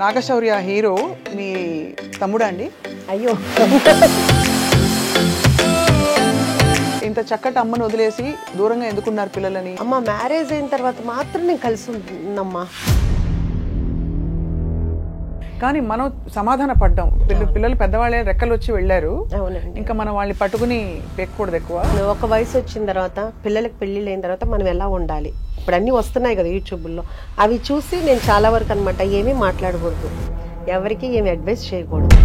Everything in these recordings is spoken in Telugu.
నాగశౌర్య హీరో మీ తమ్ముడా అండి? అయ్యో, ఇంత చక్కటి అమ్మను వదిలేసి దూరంగా ఎందుకున్నారు పిల్లలని? అమ్మ మ్యారేజ్ అయిన తర్వాత మాత్రం నేను కలిసి ఉంటున్నమ్మా. కానీ మనం సమాధాన పడ్డాం. పిల్లలు పెద్దవాళ్ళే రెక్కలు వచ్చి వెళ్ళారు. అవునండి. ఇంకా మనం వాళ్ళని పట్టుకుని పెక్కకూడదు ఎక్కువ. ఒక వయసు వచ్చిన తర్వాత పిల్లలకి పెళ్లిళ్ళు అయిన తర్వాత మనం ఎలా ఉండాలి, ఇప్పుడు అన్నీ వస్తున్నాయి కదా యూట్యూబ్లో, అవి చూసి నేను చాలా వరకు అనమాట ఏమీ మాట్లాడకూడదు, ఎవరికి ఏమి అడ్వైస్ చేయకూడదు.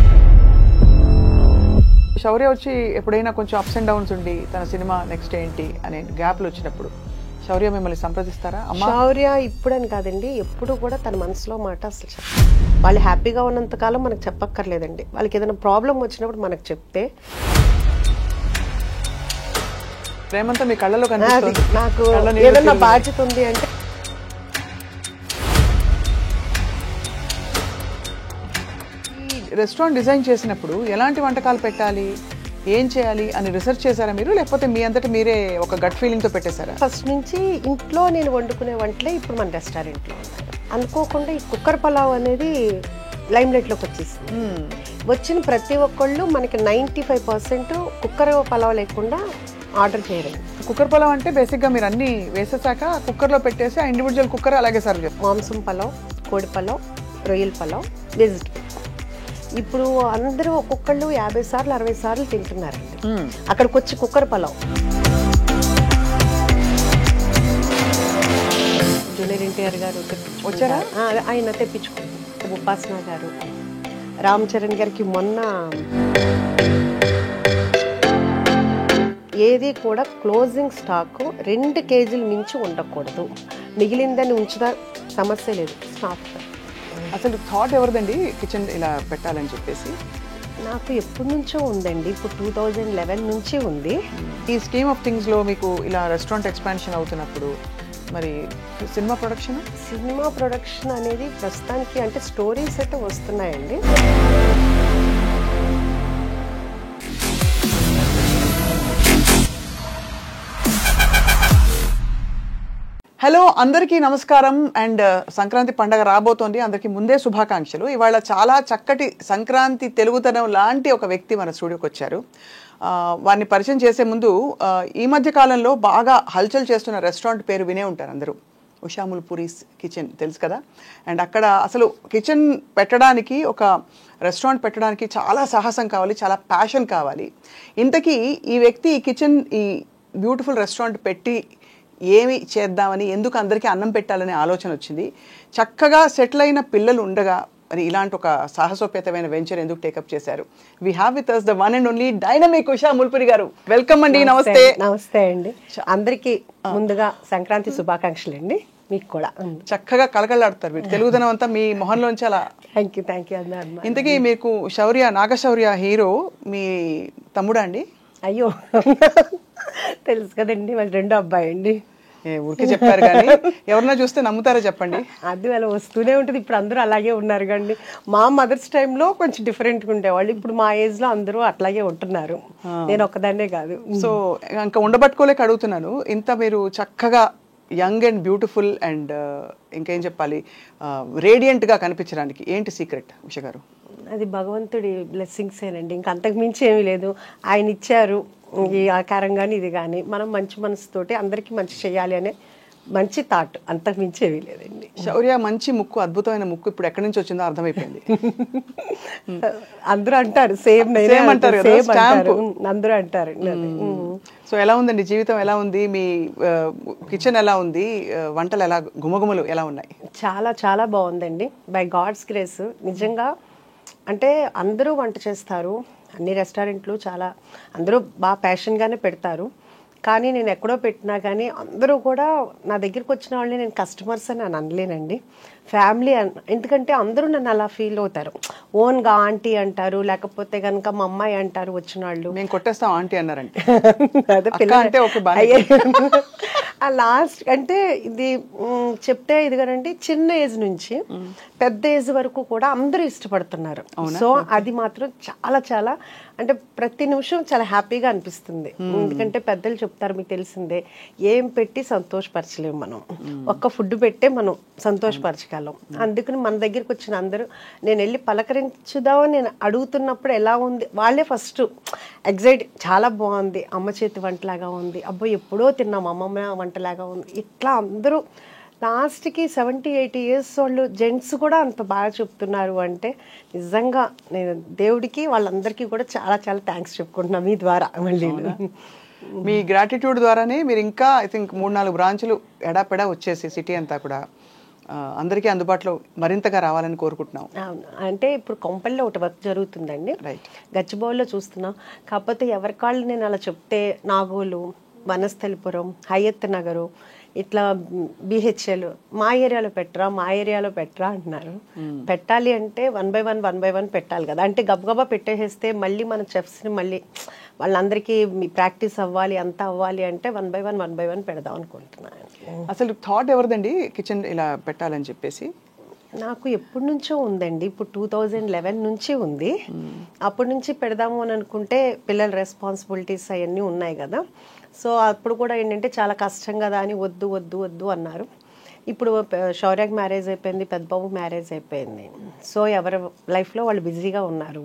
శౌర్య వచ్చి ఎప్పుడైనా కొంచెం అప్స్ అండ్ డౌన్స్ ఉండి తన సినిమా నెక్స్ట్ ఏంటి అనే గ్యాప్లు వచ్చినప్పుడు శౌర్య మిమ్మల్ని సంప్రదిస్తారా? శౌర్య ఇప్పుడని కాదండి, ఎప్పుడు కూడా తన మనసులో మాట అసలు వాళ్ళు హ్యాపీగా ఉన్నంత కాలం మనకు చెప్పక్కర్లేదండి. వాళ్ళకి ఏదైనా ప్రాబ్లం వచ్చినప్పుడు మనకు చెప్తే ప్రేమంతా మీ కళ్ళలో కనిపిస్తుంది. నాకు ఏదైనా బాధ్యత ఉంది అంటే రెస్టారెంట్ డిజైన్ చేసినప్పుడు ఎలాంటి వంటకాలు పెట్టాలి, ఏం చేయాలి అని రీసెర్చ్ చేశారా మీరు, లేకపోతే మీ అంతటా మీరే ఒక గట్ ఫీలింగ్ తో పెట్టేశారా? ఫస్ట్ నుంచి ఇంట్లో నేను వండుకునే వంటలే ఇప్పుడు మన రెస్టారెంట్లో ఉన్నాయి. అనుకోకుండా ఈ కుక్కర్ పలావ్ అనేది లైమ్ లైట్ లోకి వచ్చేసింది. వచ్చిన ప్రతి ఒక్కళ్ళు మనకి 95% కుక్కర్ పలావ్ లేకుండా ఆర్డర్ చేయలేదు. కుక్కర్ పలావ్ అంటే బేసిక్ గా మీరు అన్ని వేసేసాక కుక్కర్ లో పెట్టేసి ఆ ఇండివిజువల్ కుక్కర్ అలాగే సర్వ్ చేస్తారు. మాంసం పలావ్, కోడి పలావ్, రొయ్యల పలావ్, వెజిటబుల్. ఇప్పుడు అందరూ ఒక్కొక్కళ్ళు 50 సార్లు 60 సార్లు తింటున్నారండి. అక్కడికి వచ్చి కుక్కర్ పలావ్. జూనియర్ ఎన్టీఆర్ గారు వచ్చారా? ఆయన తెప్పించుకుంటారు. ఉపాసన గారు, రామ్ చరణ్ గారికి మొన్న ఏది కూడా క్లోజింగ్ స్టాక్ 2 కేజీలు మించి ఉండకూడదు, మిగిలిందని ఉంచుదా సమస్య లేదు. స్టాక్ అసలు థాట్ ఎవరిదండి కిచెన్ ఇలా పెట్టాలని చెప్పేసి? నాకు ఎప్పటి నుంచో ఉందండి, ఇప్పుడు 2011 నుంచి ఉంది. ఈ స్కీమ్ ఆఫ్ థింగ్స్ లో మీకు ఇలా రెస్టారెంట్ ఎక్స్పాన్షన్ అవుతున్నప్పుడు మరి సినిమా ప్రొడక్షన్ అనేది ప్రస్తుతానికి అంటే స్టోరీస్ అయితే వస్తున్నాయండి. హలో, అందరికీ నమస్కారం. అండ్ సంక్రాంతి పండగ రాబోతోంది, అందరికీ ముందే శుభాకాంక్షలు. ఇవాళ చాలా చక్కటి సంక్రాంతి తెలుగుతనం లాంటి ఒక వ్యక్తి మన స్టూడియోకి వచ్చారు. వారిని పరిచయం చేసే ముందు ఈ మధ్య కాలంలో బాగా హల్చల్ చేస్తున్న రెస్టారెంట్ పేరు వినే ఉంటారు అందరూ, ఉషా ముల్పూరీస్ కిచెన్, తెలుసు కదా. అండ్ అక్కడ అసలు కిచెన్ పెట్టడానికి, ఒక రెస్టారెంట్ పెట్టడానికి చాలా సాహసం కావాలి, చాలా ప్యాషన్ కావాలి. ఇంతకీ ఈ వ్యక్తి ఈ కిచెన్, ఈ బ్యూటిఫుల్ రెస్టారెంట్ పెట్టి ఏమి చేద్దామని, ఎందుకు అందరికీ అన్నం పెట్టాలనే ఆలోచన వచ్చింది. చక్కగా సెటిల్ అయిన పిల్లలు ఉండగా మరి ఇలాంటి ఒక సాహసోపేతమైన వెంచర్ ఎందుకు టేకప్ చేశారు? We have with us the one and only dynamic Usha Mulpuri గారు. వెల్కమ్ అండి. నమస్తే. నమస్తే అండి. అందరికీ ముందుగా సంక్రాంతి శుభాకాంక్షలు అండి. మీకు కూడా. చక్కగా కలకలాడుతారు మీరు, తెలుగుదనం అంతా మీ మొహంలోంచి అలా. థ్యాంక్ యూ అన్నారు. ఇంతకీ మీకు నాగశౌర్య హీరో మీ తమ్ముడా అండి? అయ్యో, తెలుసు కదండి, వాళ్ళ రెండో అబ్బాయి అండి. ఊరికే చెప్పారు కానీ ఎవరన్నా చూస్తే నమ్ముతారా చెప్పండి? అది అలా వస్తూనే ఉంటుంది. ఇప్పుడు అందరూ అలాగే ఉన్నారు కండి. మా మదర్స్ టైంలో కొంచెం డిఫరెంట్గా ఉండేవాళ్ళు, ఇప్పుడు మా ఏజ్ లో అందరూ అట్లాగే ఉంటున్నారు. నేను ఒక్కదాన్నే కాదు. సో ఇంకా ఉండబట్టుకోలేక అడుగుతున్నాను. ఇంత మీరు చక్కగా యంగ్ అండ్ బ్యూటిఫుల్ అండ్ ఇంకేం చెప్పాలి, రేడియంట్ గా కనిపించడానికి ఏంటి సీక్రెట్ ఉష గారు? అది భగవంతుడి బ్లెస్సింగ్స్ ఏనండి, ఇంకా అంతకు మించి ఏమీ లేదు. ఆయన ఇచ్చారు ఈ ఆకారం కానీ ఇది కానీ, మనం మంచి మనసుతోటి అందరికీ మంచి చేయాలి అనే మంచి థాట్, అంతకు మించి ఏమీ లేదండి. శౌర్య మంచి ముక్కు, అద్భుతమైన ముక్కు ఇప్పుడు ఎక్కడి నుంచి వచ్చిందో అర్థమైపోయింది. అందరూ అంటారు, సేమ్ అంటారు, అందరూ అంటారు. సో ఎలా ఉందండి జీవితం, ఎలా ఉంది మీ కిచెన్, ఎలా ఉంది వంటలు, ఎలా గుమగుమలు ఎలా ఉన్నాయి? చాలా చాలా బాగుందండి, బై గాడ్స్ గ్రేస్. నిజంగా అంటే అందరూ వంట చేస్తారు, అన్ని రెస్టారెంట్లు చాలా అందరూ బాగా ప్యాషన్గానే పెడతారు. కానీ నేను ఎక్కడో పెట్టినా కానీ అందరూ కూడా నా దగ్గరికి వచ్చిన వాళ్ళని నేను కస్టమర్స్ అని అనలేనండి, ఫ్యామిలీ ఎందుకంటే అందరూ నన్ను అలా ఫీల్ అవుతారు. ఓన్గా ఆంటీ అంటారు, లేకపోతే కనుక మా అమ్మాయి అంటారు వచ్చిన వాళ్ళు. మేము కొట్టేస్తాం ఆంటీ అన్నారంటే లాస్ట్ అంటే ఇది చెప్తే ఇదిగానండి, చిన్న ఏజ్ నుంచి పెద్ద ఏజ్ వరకు కూడా అందరూ ఇష్టపడుతున్నారు. సో అది మాత్రం చాలా చాలా అంటే ప్రతి నిమిషం చాలా హ్యాపీగా అనిపిస్తుంది. ఎందుకంటే పెద్దలు చెప్తారు మీకు తెలిసిందే, ఏం పెట్టి సంతోషపరచలేము మనం, ఒక్క ఫుడ్ పెట్టే మనం సంతోషపరచగలం. అందుకని మన దగ్గరికి వచ్చిన అందరూ నేను వెళ్ళి పలకరించుదామని నేను అడుగుతున్నప్పుడు ఎలా ఉంది వాళ్ళే ఫస్ట్ ఎగ్జైట్, చాలా బాగుంది, అమ్మ చేతి వంటలాగా ఉంది, అబ్బో ఎప్పుడో తిన్నాం అమ్మమ్మ వంటలాగా ఉంది, ఇట్లా అందరూ లాస్ట్కి 70-80 years వాళ్ళు జెంట్స్ కూడా అంత బాగా చెప్తున్నారు అంటే నిజంగా నేను దేవుడికి వాళ్ళందరికీ కూడా చాలా చాలా థ్యాంక్స్ చెప్పుకుంటున్నాను మీ ద్వారా. మళ్ళీ మీ గ్రాటిట్యూడ్ ద్వారానే మీరు ఇంకా ఐ థింక్ 3-4 బ్రాంచ్లు ఎడాపెడా వచ్చేసి సిటీ అంతా కూడా అందరికీ అందుబాటులో మరింతగా రావాలని కోరుకుంటున్నాం. అవును, అంటే ఇప్పుడు కొంపల్లో ఒకటి వర్క్ జరుగుతుందండి, గచ్చిబౌలిలో చూస్తున్నాం. కాకపోతే ఎవరికాళ్ళు నేను అలా చెప్తే నాగోలు, వనస్థలిపురం, హయత్ నగరు, ఇట్లా బిహెచ్ఎల్ మా ఏరియాలో పెట్టరా అంటున్నారు. పెట్టాలి అంటే 1 by 1 పెట్టాలి కదా, అంటే గబగబా పెట్టేసేస్తే మళ్ళీ మన చెఫ్స్ని మళ్ళీ వాళ్ళందరికీ ప్రాక్టీస్ అవ్వాలి అంతా అవ్వాలి అంటే 1 by 1 పెడదాం అనుకుంటున్నాను. అసలు థాట్ ఎవరిదండి కిచెన్ ఇలా పెట్టాలని చెప్పేసి? నాకు ఎప్పటి నుంచో ఉందండి, ఇప్పుడు 2011 నుంచి ఉంది. అప్పటి నుంచి పెడదాము అని అనుకుంటే పిల్లల రెస్పాన్సిబిలిటీస్ అవన్నీ ఉన్నాయి కదా, సో అప్పుడు కూడా ఏంటంటే చాలా కష్టం కదా అని వద్దు వద్దు వద్దు అన్నారు. ఇప్పుడు శౌర్యకి మ్యారేజ్ అయిపోయింది, పెద్దబాబు మ్యారేజ్ అయిపోయింది, సో ఎవరి లైఫ్లో వాళ్ళు బిజీగా ఉన్నారు.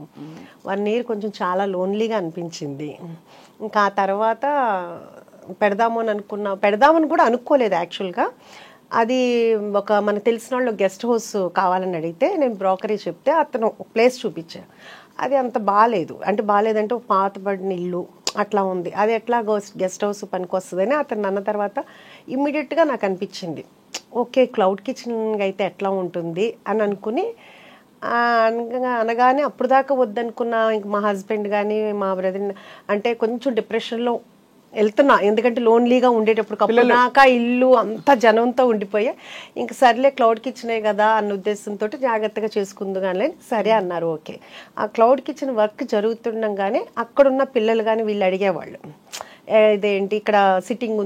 1 year కొంచెం చాలా లోన్లీగా అనిపించింది. ఇంకా ఆ తర్వాత పెడదామని కూడా అనుకోలేదు యాక్చువల్గా. అది ఒక మనకు తెలిసిన వాళ్ళు గెస్ట్ హౌస్ కావాలని అడిగితే నేను బ్రోకరీ చెప్తే అతను ప్లేస్ చూపించాను. అది అంత బాగాలేదంటే పాతబడిన ఇల్లు అట్లా ఉంది, అది ఎట్లా గెస్ట్ హౌస్ పనికి వస్తుందని అతను అన్న తర్వాత ఇమ్మీడియట్గా నాకు అనిపించింది ఓకే క్లౌడ్ కిచెన్ అయితే ఎట్లా ఉంటుంది అని అనుకుని అనగానే అప్పుడు దాకా వద్దనుకున్న ఇంక మా హస్బెండ్ కానీ మా బ్రదర్ అంటే కొంచెం డిప్రెషన్లో వెళ్తున్నా, ఎందుకంటే లోన్లీగా ఉండేటప్పుడు కప్పునాక ఇల్లు అంతా జనంతో ఉండిపోయా. ఇంక సర్లే క్లౌడ్ కిచెనే కదా అన్న ఉద్దేశంతో జాగ్రత్తగా చేసుకుందు కానీ సరే అన్నారు. ఓకే, ఆ క్లౌడ్ కిచెన్ వర్క్ జరుగుతుండగానే అక్కడున్న పిల్లలు కానీ వీళ్ళు అడిగేవాళ్ళు ఇదేంటి ఇక్కడ సిట్టింగ్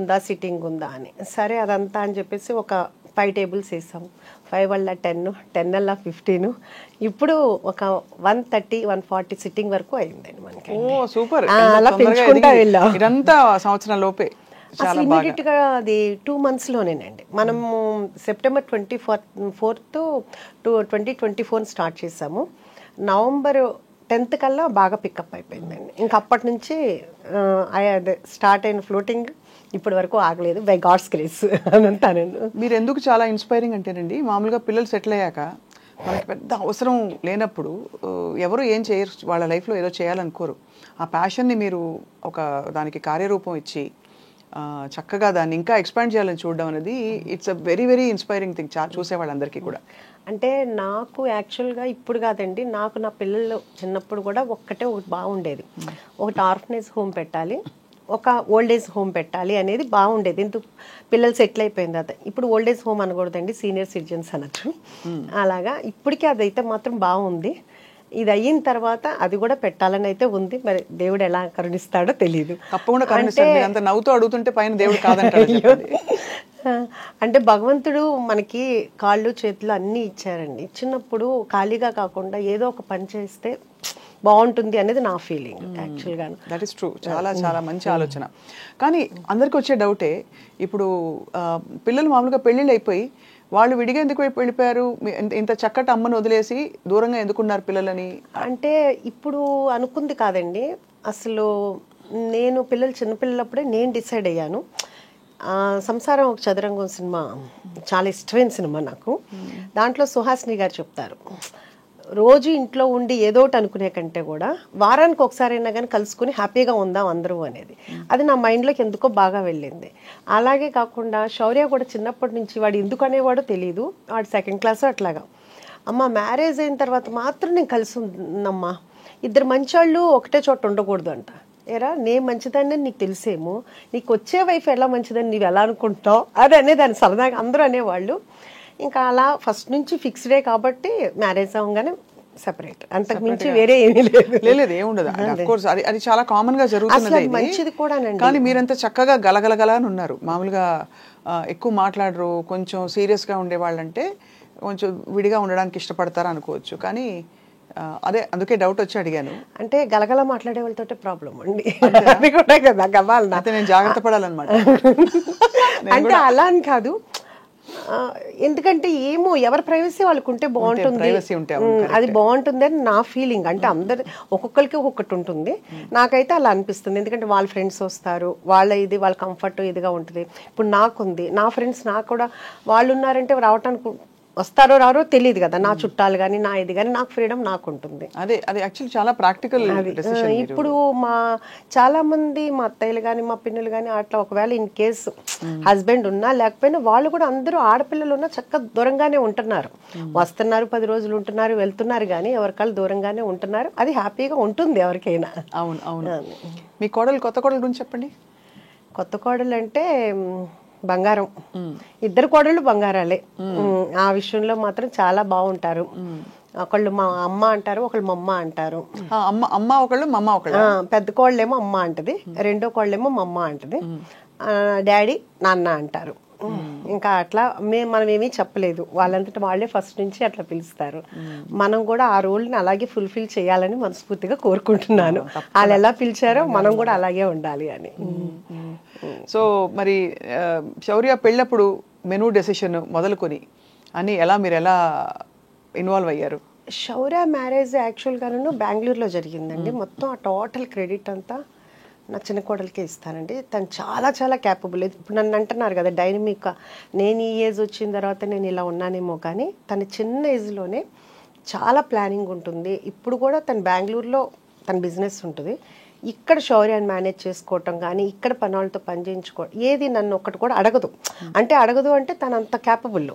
ఉందా అని. సరే అదంతా అని చెప్పేసి ఒక 5 tables వేసాము, 5 వల్ల 10, 10 వల్ల 15, ఇప్పుడు ఒక 130-140 సిట్టింగ్ వరకు అయిందండి మనకి. సూపర్, అలా పెంచుకుంటా వెళ్ళాం. ఇదంతా సంవత్సరం లోపే ఇమీడియట్ గా అది 2 months లోనేనండి. మనము సెప్టెంబర్ 24th 2024 స్టార్ట్ చేసాము, November 10th కల్లా బాగా పికప్ అయిపోయిందండి. ఇంకా అప్పటి నుంచి స్టార్ట్ అయిన ఫ్లోటింగ్ ఇప్పటి వరకు ఆగలేదు, బై గాడ్స్ గ్రేస్ అని అంటానండి. మీరు ఎందుకు చాలా ఇన్స్పైరింగ్ అంటేనండి, మామూలుగా పిల్లలు సెటిల్ అయ్యాక మనకి పెద్ద అవసరం లేనప్పుడు ఎవరు ఏం చేయరు, వాళ్ళ లైఫ్లో ఏదో చేయాలనుకోరు. ఆ ప్యాషన్ని మీరు ఒక దానికి కార్యరూపం ఇచ్చి చక్కగా దాన్ని ఇంకా ఎక్స్పాండ్ చేయాలని చూడడం అనేది it's a very very inspiring thing చూసే వాళ్ళందరికీ కూడా. అంటే నాకు యాక్చువల్గా ఇప్పుడు కాదండి, నాకు నా పిల్లలు చిన్నప్పుడు కూడా ఒకటి బాగుండేది, ఒకటి ఆర్ఫనేజ్ హోమ్ పెట్టాలి, ఒక ఓల్డ్ ఏజ్ హోమ్ పెట్టాలి అనేది బాగుండేది. ఎందుకు పిల్లలు సెటిల్ అయిపోయింది అది. ఇప్పుడు ఓల్డ్ ఏజ్ హోమ్ అనకూడదండి, సీనియర్ సిటిజన్స్ అనొచ్చు. అలాగా ఇప్పటికీ అదైతే మాత్రం బాగుంది. ఇది అయిన తర్వాత అది కూడా పెట్టాలని అయితే ఉంది, మరి దేవుడు ఎలా కరుణిస్తాడో తెలియదు. తప్పకుండా కరుణిస్తాడు. నవ్వుతూ అడుగుతుంటే పైన దేవుడు కాదంటాడు. అంటే భగవంతుడు మనకి కాళ్ళు చేతులు అన్నీ ఇచ్చారండి. ఇచ్చినప్పుడు ఖాళీగా కాకుండా ఏదో ఒక పని చేస్తే బాగుంటుంది అనేది నా ఫీలింగ్ యాక్చువల్గా. దట్ ఈస్ ట్రూ, చాలా చాలా మంచి ఆలోచన. కానీ అందరికి వచ్చే డౌటే, ఇప్పుడు పిల్లలు మామూలుగా పెళ్ళిళ్ళు అయిపోయి వాళ్ళు విడిగా ఎందుకు వెళ్ళిపోయారు, ఇంత చక్కటి అమ్మను వదిలేసి దూరంగా ఎందుకున్నారు పిల్లలని? అంటే ఇప్పుడు అనుకుంది కాదండి, అసలు నేను పిల్లలు చిన్నపిల్లలప్పుడే నేను డిసైడ్ అయ్యాను. సంసారం ఒక చదరంగం సినిమా చాలా ఇష్టమైన సినిమా నాకు. దాంట్లో సుహాసిని గారు చెప్తారు, రోజు ఇంట్లో ఉండి ఏదో ఒకటి అనుకునే కంటే కూడా వారానికి ఒకసారైనా కానీ కలుసుకుని హ్యాపీగా ఉందాం అందరూ అనేది. అది నా మైండ్లోకి ఎందుకో బాగా వెళ్ళింది. అలాగే కాకుండా శౌర్య కూడా చిన్నప్పటి నుంచి వాడు ఎందుకు అనేవాడో తెలియదు, వాడు 2nd class అట్లాగా, అమ్మ మ్యారేజ్ అయిన తర్వాత మాత్రం నేను కలిసి ఉన్నమ్మా, 2 మంచోళ్ళు ఒకటే చోట ఉండకూడదు అంట. ఏరా నేను మంచిదాన్ని నీకు తెలిసేమో, నీకు వచ్చే వైఫ్ ఎలా మంచిదని నీవు ఎలా అనుకుంటావు అది అనేదాన్ని సరదాగా అందరూ అనేవాళ్ళు. ఇంకా అలా ఫస్ట్ నుంచి ఫిక్స్డే కాబట్టి మ్యారేజ్ అవ్వగానే సెపరేట్, అంతకు మించి వేరే ఏమీ లేదు, ఏముండదు. అది చాలా కామన్ గా జరుగుతున్నది, మంచిది కూడా. కానీ మీరంతా చక్కగా గలగలగలా అని ఉన్నారు. మామూలుగా ఎక్కువ మాట్లాడరు, కొంచెం సీరియస్ గా ఉండేవాళ్ళంటే కొంచెం విడిగా ఉండడానికి ఇష్టపడతారు అనుకోవచ్చు, కానీ అదే అందుకే డౌట్ వచ్చి అడిగాను. అంటే గలగల మాట్లాడే వాళ్ళతో ప్రాబ్లం అండి, అది కూడా కదా గవ్వాలి. అయితే నేను జాగ్రత్త పడాలన్నమాట. అంటే అలా అని కాదు, ఎందుకంటే ఏమో ఎవరి ప్రైవసీ వాళ్ళకు ఉంటే బాగుంటుంది, అది బాగుంటుంది అని నా ఫీలింగ్. అంటే అందరు ఒక్కొక్కరికి ఒక్కొక్కటి ఉంటుంది, నాకైతే అలా అనిపిస్తుంది. ఎందుకంటే వాళ్ళ ఫ్రెండ్స్ వస్తారు, వాళ్ళ కంఫర్ట్ ఇదిగా ఉంటుంది. ఇప్పుడు నాకుంది, నా ఫ్రెండ్స్ నాకు కూడా వాళ్ళు ఉన్నారంటే రావటానికి వస్తారో రారో తెలియదు కదా, నా చుట్టాలు కానీ నా ఇది కానీ, నాకు ఫ్రీడమ్ నాకు ఉంటుంది. అదే అది యాక్చువల్లీ చాలా ప్రాక్టికల్ డెసిషన్. ఇప్పుడు చాలా మంది మా అత్తయ్యలు కానీ మా పిన్నులు కానీ అట్లా ఒకవేళ ఇన్ కేసు హస్బెండ్ ఉన్నా లేకపోయినా వాళ్ళు కూడా అందరూ ఆడపిల్లలు ఉన్నా చక్కగా దూరంగానే ఉంటున్నారు, వస్తున్నారు 10 రోజులు ఉంటున్నారు వెళ్తున్నారు, కానీ ఎవరికాళ్ళు దూరంగానే ఉంటున్నారు. అది హ్యాపీగా ఉంటుంది ఎవరికైనా. అవును అవును. మీ కోడలు, కొత్త కోడలు గురించి చెప్పండి. కొత్త కోడలు అంటే బంగారం, ఇద్దరు కోడళ్ళు బంగారాలే. ఆ విషయంలో మాత్రం చాలా బాగుంటారు. ఒకళ్ళు మా అమ్మ అంటారు, ఒకళ్ళు మమ్మ అంటారు. అమ్మ ఒకళ్ళు మమ్మ ఒకళ్ళు. పెద్ద కోళ్ళేమో అమ్మ అంటది, రెండో కోళ్ళేమో మమ్మ అంటది, డాడీ నాన్న అంటారు. ఇంకా అట్లా మనం ఏమీ చెప్పలేదు, వాళ్ళంతటా వాళ్ళే ఫస్ట్ నుంచి అట్లా పిలుస్తారు. మనం కూడా ఆ రోల్ని అలాగే ఫుల్ఫిల్ చేయాలని మనస్ఫూర్తిగా కోరుకుంటున్నాను. వాళ్ళు ఎలా పిలిచారో మనం కూడా అలాగే ఉండాలి అని. సో మరి శౌర్య పెళ్ళప్పుడు మెనూ డెసిషన్ మొదలుకొని అని మీరు ఎలా ఇన్వాల్వ్ అయ్యారు? శౌర్య మ్యారేజ్ యాక్చువల్గాను బెంగళూరులో జరిగిందండి. మొత్తం ఆ టోటల్ క్రెడిట్ అంతా నా చిన్న కోడలికే ఇస్తానండి. తను చాలా చాలా క్యాపబుల్. ఇప్పుడు నన్ను అంటున్నారు కదా డైనమిక్, నేను ఈ ఏజ్ వచ్చిన తర్వాత నేను ఇలా ఉన్నానేమో, కానీ తన చిన్న ఏజ్లోనే చాలా ప్లానింగ్ ఉంటుంది. ఇప్పుడు కూడా తను బెంగళూరులో తన బిజినెస్ ఉంటుంది, ఇక్కడ శౌర్యాన్ని మేనేజ్ చేసుకోవటం కానీ ఇక్కడ పనులతో పని చేయించుకోవడం, ఏది నన్ను ఒక్కటి కూడా అడగదు. అంటే తను అంత క్యాపబుల్.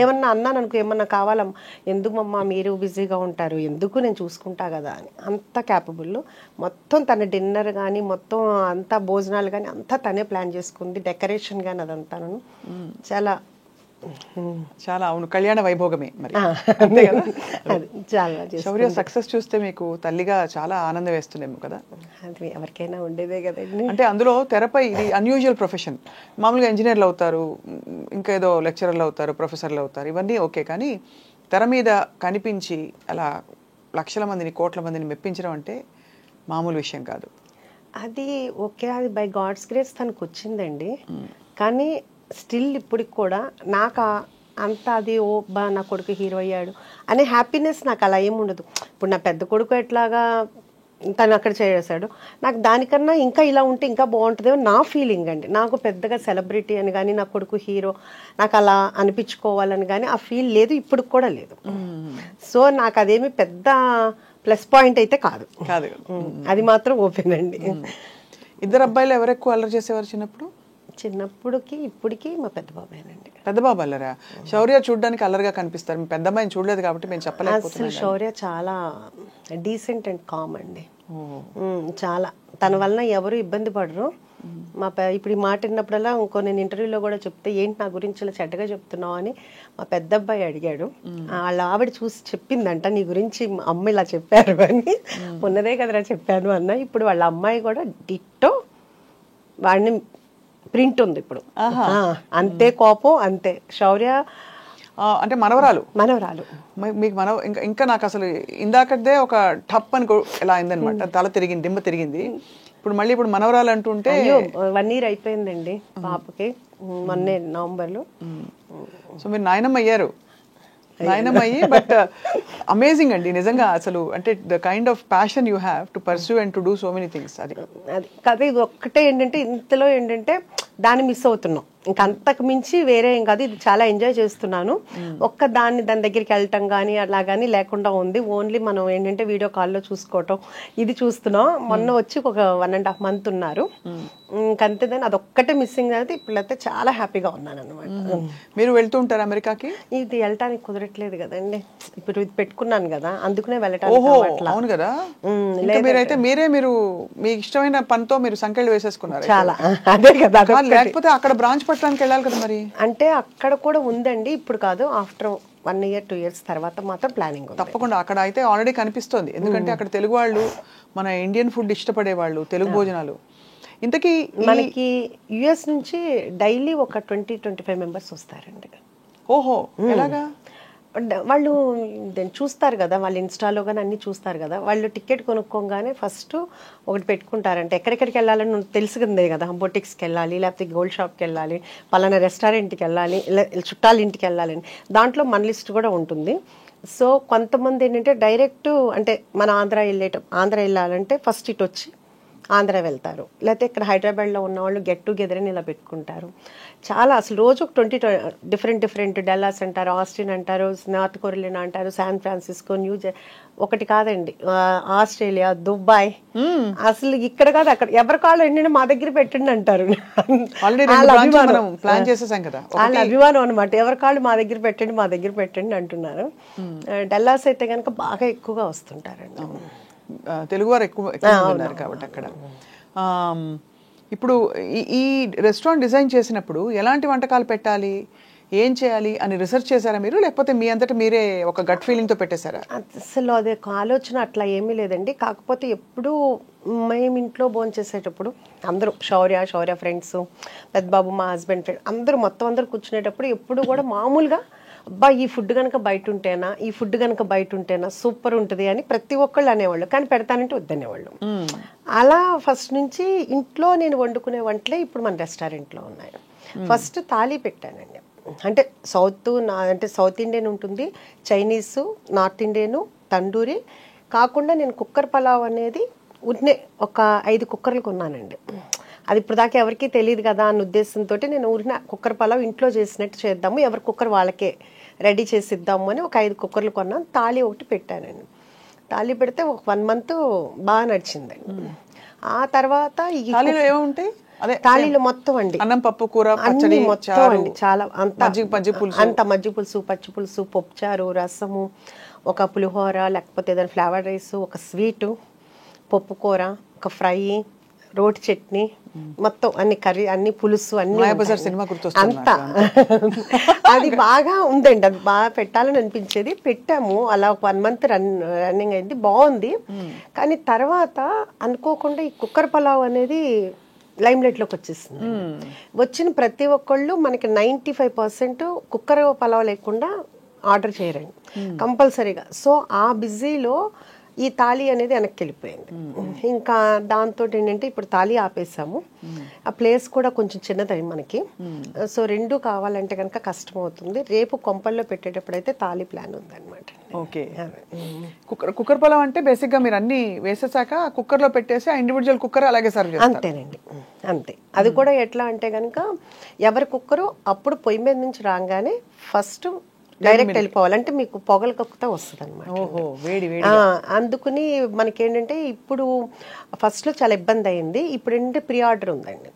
ఏమన్నా అన్నాను అనుకో, ఏమన్నా కావాలమ్మా, ఎందుకు అమ్మా మీరు బిజీగా ఉంటారు, ఎందుకు నేను చూసుకుంటా కదా అని, అంత క్యాపబుల్. మొత్తం తన డిన్నర్ కానీ మొత్తం అంతా భోజనాలు కానీ అంతా తనే ప్లాన్ చేసుకుంది, డెకరేషన్ కానీ అదంతా చాలా చాలా. అవును, కళ్యాణ వైభోగమే మరి, అంతే కదా. శౌర్య సక్సెస్ చూస్తే మీకు తల్లిగా చాలా ఆనందం వేస్తుందేమో కదా. అది ఎవరికైనా ఉండేదే కదండి. అంటే అందులో తెరపై ఇది అన్యూజువల్ ప్రొఫెషన్. మామూలుగా ఇంజనీర్లు అవుతారు, ఇంకా ఏదో లెక్చరర్లు అవుతారు, ప్రొఫెసర్లు అవుతారు, ఇవన్నీ ఓకే. కానీ తెర మీద కనిపించి అలా లక్షల మందిని, కోట్ల మందిని మెప్పించడం అంటే మామూలు విషయం కాదు. అది ఓకే, అది బై గాడ్స్ గ్రేస్ తనకు వచ్చిందండి. కానీ స్టిల్ ఇప్పటికి కూడా నాకు అంత అది నా కొడుకు హీరో అయ్యాడు అనే హ్యాపీనెస్ నాకు అలా ఏముండదు. ఇప్పుడు నా పెద్ద కొడుకు ఎట్లాగా తను అక్కడ చేసాడు, నాకు దానికన్నా ఇంకా ఇలా ఉంటే ఇంకా బాగుంటుందేమో నా ఫీలింగ్ అండి. నాకు పెద్దగా సెలబ్రిటీ అని కానీ నా కొడుకు హీరో నాకు అలా అనిపించుకోవాలని కానీ ఆ ఫీల్ లేదు, ఇప్పుడు కూడా లేదు. సో నాకు అదేమి పెద్ద ప్లస్ పాయింట్ అయితే కాదు, అది మాత్రం ఓపెన్ అండి. ఇద్దరు అబ్బాయిలు ఎవరు ఎక్కువ అల్లరి చేసేవారు చిన్నప్పుడు? చిన్నప్పుడుకి ఇప్పటికి మా పెద్ద బాబాయేనండి. పెద్ద బాబు అల్లరా? శౌర్య చూడడానికి అల్లరిగా కనిపిస్తారు, మీ పెద్ద అమ్మాయిని చూడలేదు కాబట్టి మేము చెప్పలేకపోతున్నాం. అసలు శౌర్య చాలా డీసెంట్ అండ్ కామ్ అండి, చాలా. తన వలన ఎవరు ఇబ్బంది పడరు. ఇప్పుడు ఈ మాట విన్నప్పుడల్లా ఇంకో నేను ఇంటర్వ్యూలో కూడా చెప్తే ఏంటి నా గురించి ఇలా చెడ్డగా చెప్తున్నావు అని మా పెద్ద అబ్బాయి అడిగాడు. వాళ్ళ ఆవిడ చూసి చెప్పిందంట, నీ గురించి అమ్మ ఇలా చెప్పారు అని. మొన్నదే కదరా చెప్పాను అన్న. ఇప్పుడు వాళ్ళ అమ్మాయి కూడా డిట్టో వాడిని ప్రింట్ ఉంది ఇప్పుడు, అంతే కోపం అంతే. శౌర్య అంటే మనవరాలు మీకు ఇంకా నాకు అసలు ఇందాకదే ఒక టప్ అని ఎలా అయిందనమాట, తల తిరిగింది, దిమ్మ తిరిగింది. ఇప్పుడు మనవరాలు అంటుంటే 1 year అయిపోయిందండి పాపకి, మొన్నే నవంబర్లో. సో మీరు నాయనమ్మ అయ్యారు, నాయనమ్మ అయ్యి. బట్ అమేజింగ్ అండి నిజంగా. అసలు అంటే the kind of passion you have to pursue and to do so many things. అది కదా, ఇది ఒక్కటే ఏంటంటే ఇంతలో ఏంటంటే దాన్ని మిస్ అవుతున్నాం, ఇంకా అంతకు మించి వేరే ఏం కాదు. ఇది చాలా ఎంజాయ్ చేస్తున్నాను. దాని దగ్గరికి వెళ్ళటం కానీ అలా కానీ లేకుండా ఉంది. ఓన్లీ మనం ఏంటంటే వీడియో కాల్లో చూసుకోవటం ఇది చూస్తున్నాం. మొన్న వచ్చి ఒక 1.5 months ఉన్నారు, ఇంకంతేదాన్ని అదొక్కటే మిస్సింగ్ అయితే. ఇప్పుడైతే చాలా హ్యాపీగా ఉన్నాను అనమాట. మీరు వెళ్తూ ఉంటారు అమెరికాకి? ఇది వెళ్ళటానికి కుదరట్లేదు కదండి, ఇప్పుడు ఇది పెట్టుకున్నాను కదా, అందుకనే వెళ్ళటానికి. అవును కదా, మీరైతే మీరు మీకు ఇష్టమైన పనితో మీరు సంకెళ్ళు వేసేసుకున్నారు చాలా. అదే కదా, లేకపోతే అక్కడ బ్రాంచ్ పట్టడానికి వెళ్ళాలి కదా మరి. అంటే అక్కడ కూడా ఉందండి, ఇప్పుడు కాదు, ఆఫ్టర్ 1 year 2 years తర్వాత మాత్రం ప్లానింగ్. తప్పకుండా అక్కడ అయితే ఆల్రెడీ కనిపిస్తోంది, ఎందుకంటే అక్కడ తెలుగు వాళ్ళు, మన ఇండియన్ ఫుడ్ ఇష్టపడే వాళ్ళు, తెలుగు భోజనాలు. ఇంతకీ మనకి యుఎస్ నుంచి డైలీ ఒక 20-25 members వస్తారండి. ఓహో, ఎలాగా? వాళ్ళు చూస్తారు కదా, వాళ్ళు ఇన్స్టాలో కానీ అన్నీ చూస్తారు కదా, వాళ్ళు టికెట్ కొనుక్కోగానే ఫస్ట్ ఒకటి పెట్టుకుంటారంటే ఎక్కడెక్కడికి వెళ్ళాలని తెలుసుకుందే కదా, బొటిక్స్కి వెళ్ళాలి, లేకపోతే గోల్డ్ షాప్కి వెళ్ళాలి, పలానా రెస్టారెంట్కి వెళ్ళాలి, చుట్టాల ఇంటికి వెళ్ళాలని, దాంట్లో మన లిస్ట్ కూడా ఉంటుంది. సో కొంతమంది ఏంటంటే డైరెక్ట్ అంటే మన ఆంధ్ర వెళ్ళాలంటే ఫస్ట్ ఇటు వచ్చి ఆంధ్ర వెళ్తారు, లేకపోతే ఇక్కడ హైదరాబాద్లో ఉన్న వాళ్ళు గెట్ టుగెదర్ అని ఇలా పెట్టుకుంటారు. చాలా అసలు రోజు ఒక 20 డిఫరెంట్ డల్లాస్ అంటారు, ఆస్టిన్ అంటారు, నార్త్ కొరియా అంటారు, శాన్ ఫ్రాన్సిస్కో, ఒకటి కాదండి, ఆస్ట్రేలియా, దుబాయ్, అసలు ఇక్కడ కాదు అక్కడ ఎవరి కాళ్ళు ఎండినా మా దగ్గర పెట్టండి అంటారు. వాళ్ళ అభిమానం అనమాట, ఎవరి కాళ్ళు మా దగ్గర పెట్టండి అంటున్నారు. డల్లాస్ అయితే కనుక బాగా ఎక్కువగా వస్తుంటారండి, తెలుగువారు ఎక్కువ ఉన్నారు కాబట్టి అక్కడ. ఇప్పుడు ఈ రెస్టారెంట్ డిజైన్ చేసినప్పుడు ఎలాంటి వంటకాలు పెట్టాలి, ఏం చేయాలి అని రిసెర్చ్ చేశారా మీరు, లేకపోతే మీ అంతటా మీరే ఒక గట్ ఫీలింగ్తో పెట్టేశారా? అసలు అదే ఆలోచన అట్లా ఏమీ లేదండి. కాకపోతే ఎప్పుడు మేము ఇంట్లో భోంచేసేటప్పుడు అందరూ శౌర్య ఫ్రెండ్స్, పెద్దబాబు మా హస్బెండ్ ఫ్రెండ్ అందరూ కూర్చునేటప్పుడు ఎప్పుడు కూడా మామూలుగా అబ్బా ఈ ఫుడ్ కనుక బయట ఉంటేనా సూపర్ ఉంటుంది అని ప్రతి ఒక్కళ్ళు అనేవాళ్ళు, కానీ పెడతానంటే వద్దనేవాళ్ళు. అలా ఫస్ట్ నుంచి ఇంట్లో నేను వండుకునే వంటలే ఇప్పుడు మన రెస్టారెంట్లో ఉన్నాయి. ఫస్ట్ థాలీ పెట్టానండి, అంటే సౌత్ ఇండియన్ ఉంటుంది, చైనీస్, నార్త్ ఇండియన్, తండూరి కాకుండా నేను కుక్కర్ పలావ్ అనేది ఒక 5 కుక్కర్లు కొన్నానండి. అది ఇప్పుడు దాకా ఎవరికీ తెలియదు కదా అన్న ఉద్దేశంతో నేను కుక్కర్ పలావ్ ఇంట్లో చేసినట్టు చేద్దాము, ఎవరి కుక్కర్ వాళ్ళకే రెడీ చేసి ఇద్దాము అని ఒక 5 కుక్కర్లు కొన్నాను. తాళి ఒకటి పెట్టానండి. తాళి పెడితే ఒక 1 month బాగా నడిచిందండి. ఆ తర్వాత తాళీలో మొత్తం అండి అన్నం, పప్పు, కూర, అన్ని మొత్తం అండి, చాలా అంత మజ్జి పులుసు, పచ్చి పులుసు, పప్పుచారు, రసము, ఒక పులిహోర, లేకపోతే ఏదైనా ఫ్లేవర్ రైస్, ఒక స్వీటు, పప్పు కూర, ఒక ఫ్రై, రోటి చట్నీ, మొత్తం అన్ని కర్రీ, అన్ని పులుసు, అన్ని అంతా అది బాగా ఉందండి. అది బాగా పెట్టాలని అనిపించేది, పెట్టాము. అలా ఒక 1 month రన్నింగ్ అయింది, బాగుంది. కానీ తర్వాత అనుకోకుండా ఈ కుక్కర్ పలావ్ అనేది లైమ్ లైట్లోకి వచ్చేసింది. వచ్చిన ప్రతి ఒక్కళ్ళు మనకి 95% కుక్కర్ పలావ్ లేకుండా ఆర్డర్ చేయరండి కంపల్సరీగా. సో ఆ బిజీలో ఈ తాళి అనేది వెనక్కి వెళ్ళిపోయింది. ఇంకా దాంతో ఏంటంటే ఇప్పుడు తాళి ఆపేసాము. ఆ ప్లేస్ కూడా కొంచెం చిన్నది మనకి, సో 2 కావాలంటే కనుక కష్టం అవుతుంది. రేపు కొంపల్లో పెట్టేటప్పుడు అయితే తాళి ప్లాన్ ఉందన్నమాట. ఓకే, కుక్కర్ పలావ్ అంటే బేసిక్గా మీరు అన్ని వేసేసాక కుక్కర్లో పెట్టేసి ఆ ఇండివిజువల్ కుక్కర్ అలాగే సర్వ్ చేస్తారు? అంతేనండి, అంతే. అది కూడా ఎట్లా అంటే కనుక ఎవరి కుక్కరు అప్పుడు పొయ్యి మీద నుంచి రాగానే ఫస్ట్ డైరెక్ట్ వెళ్ళిపోవాలంటే మీకు పొగలు కక్కుతా వస్తుంది అనమాట. అందుకుని మనకేంటంటే ఇప్పుడు ఫస్ట్ లో చాలా ఇబ్బంది అయింది. ఇప్పుడు ఏంటంటే ప్రీ ఆర్డర్ ఉందండి,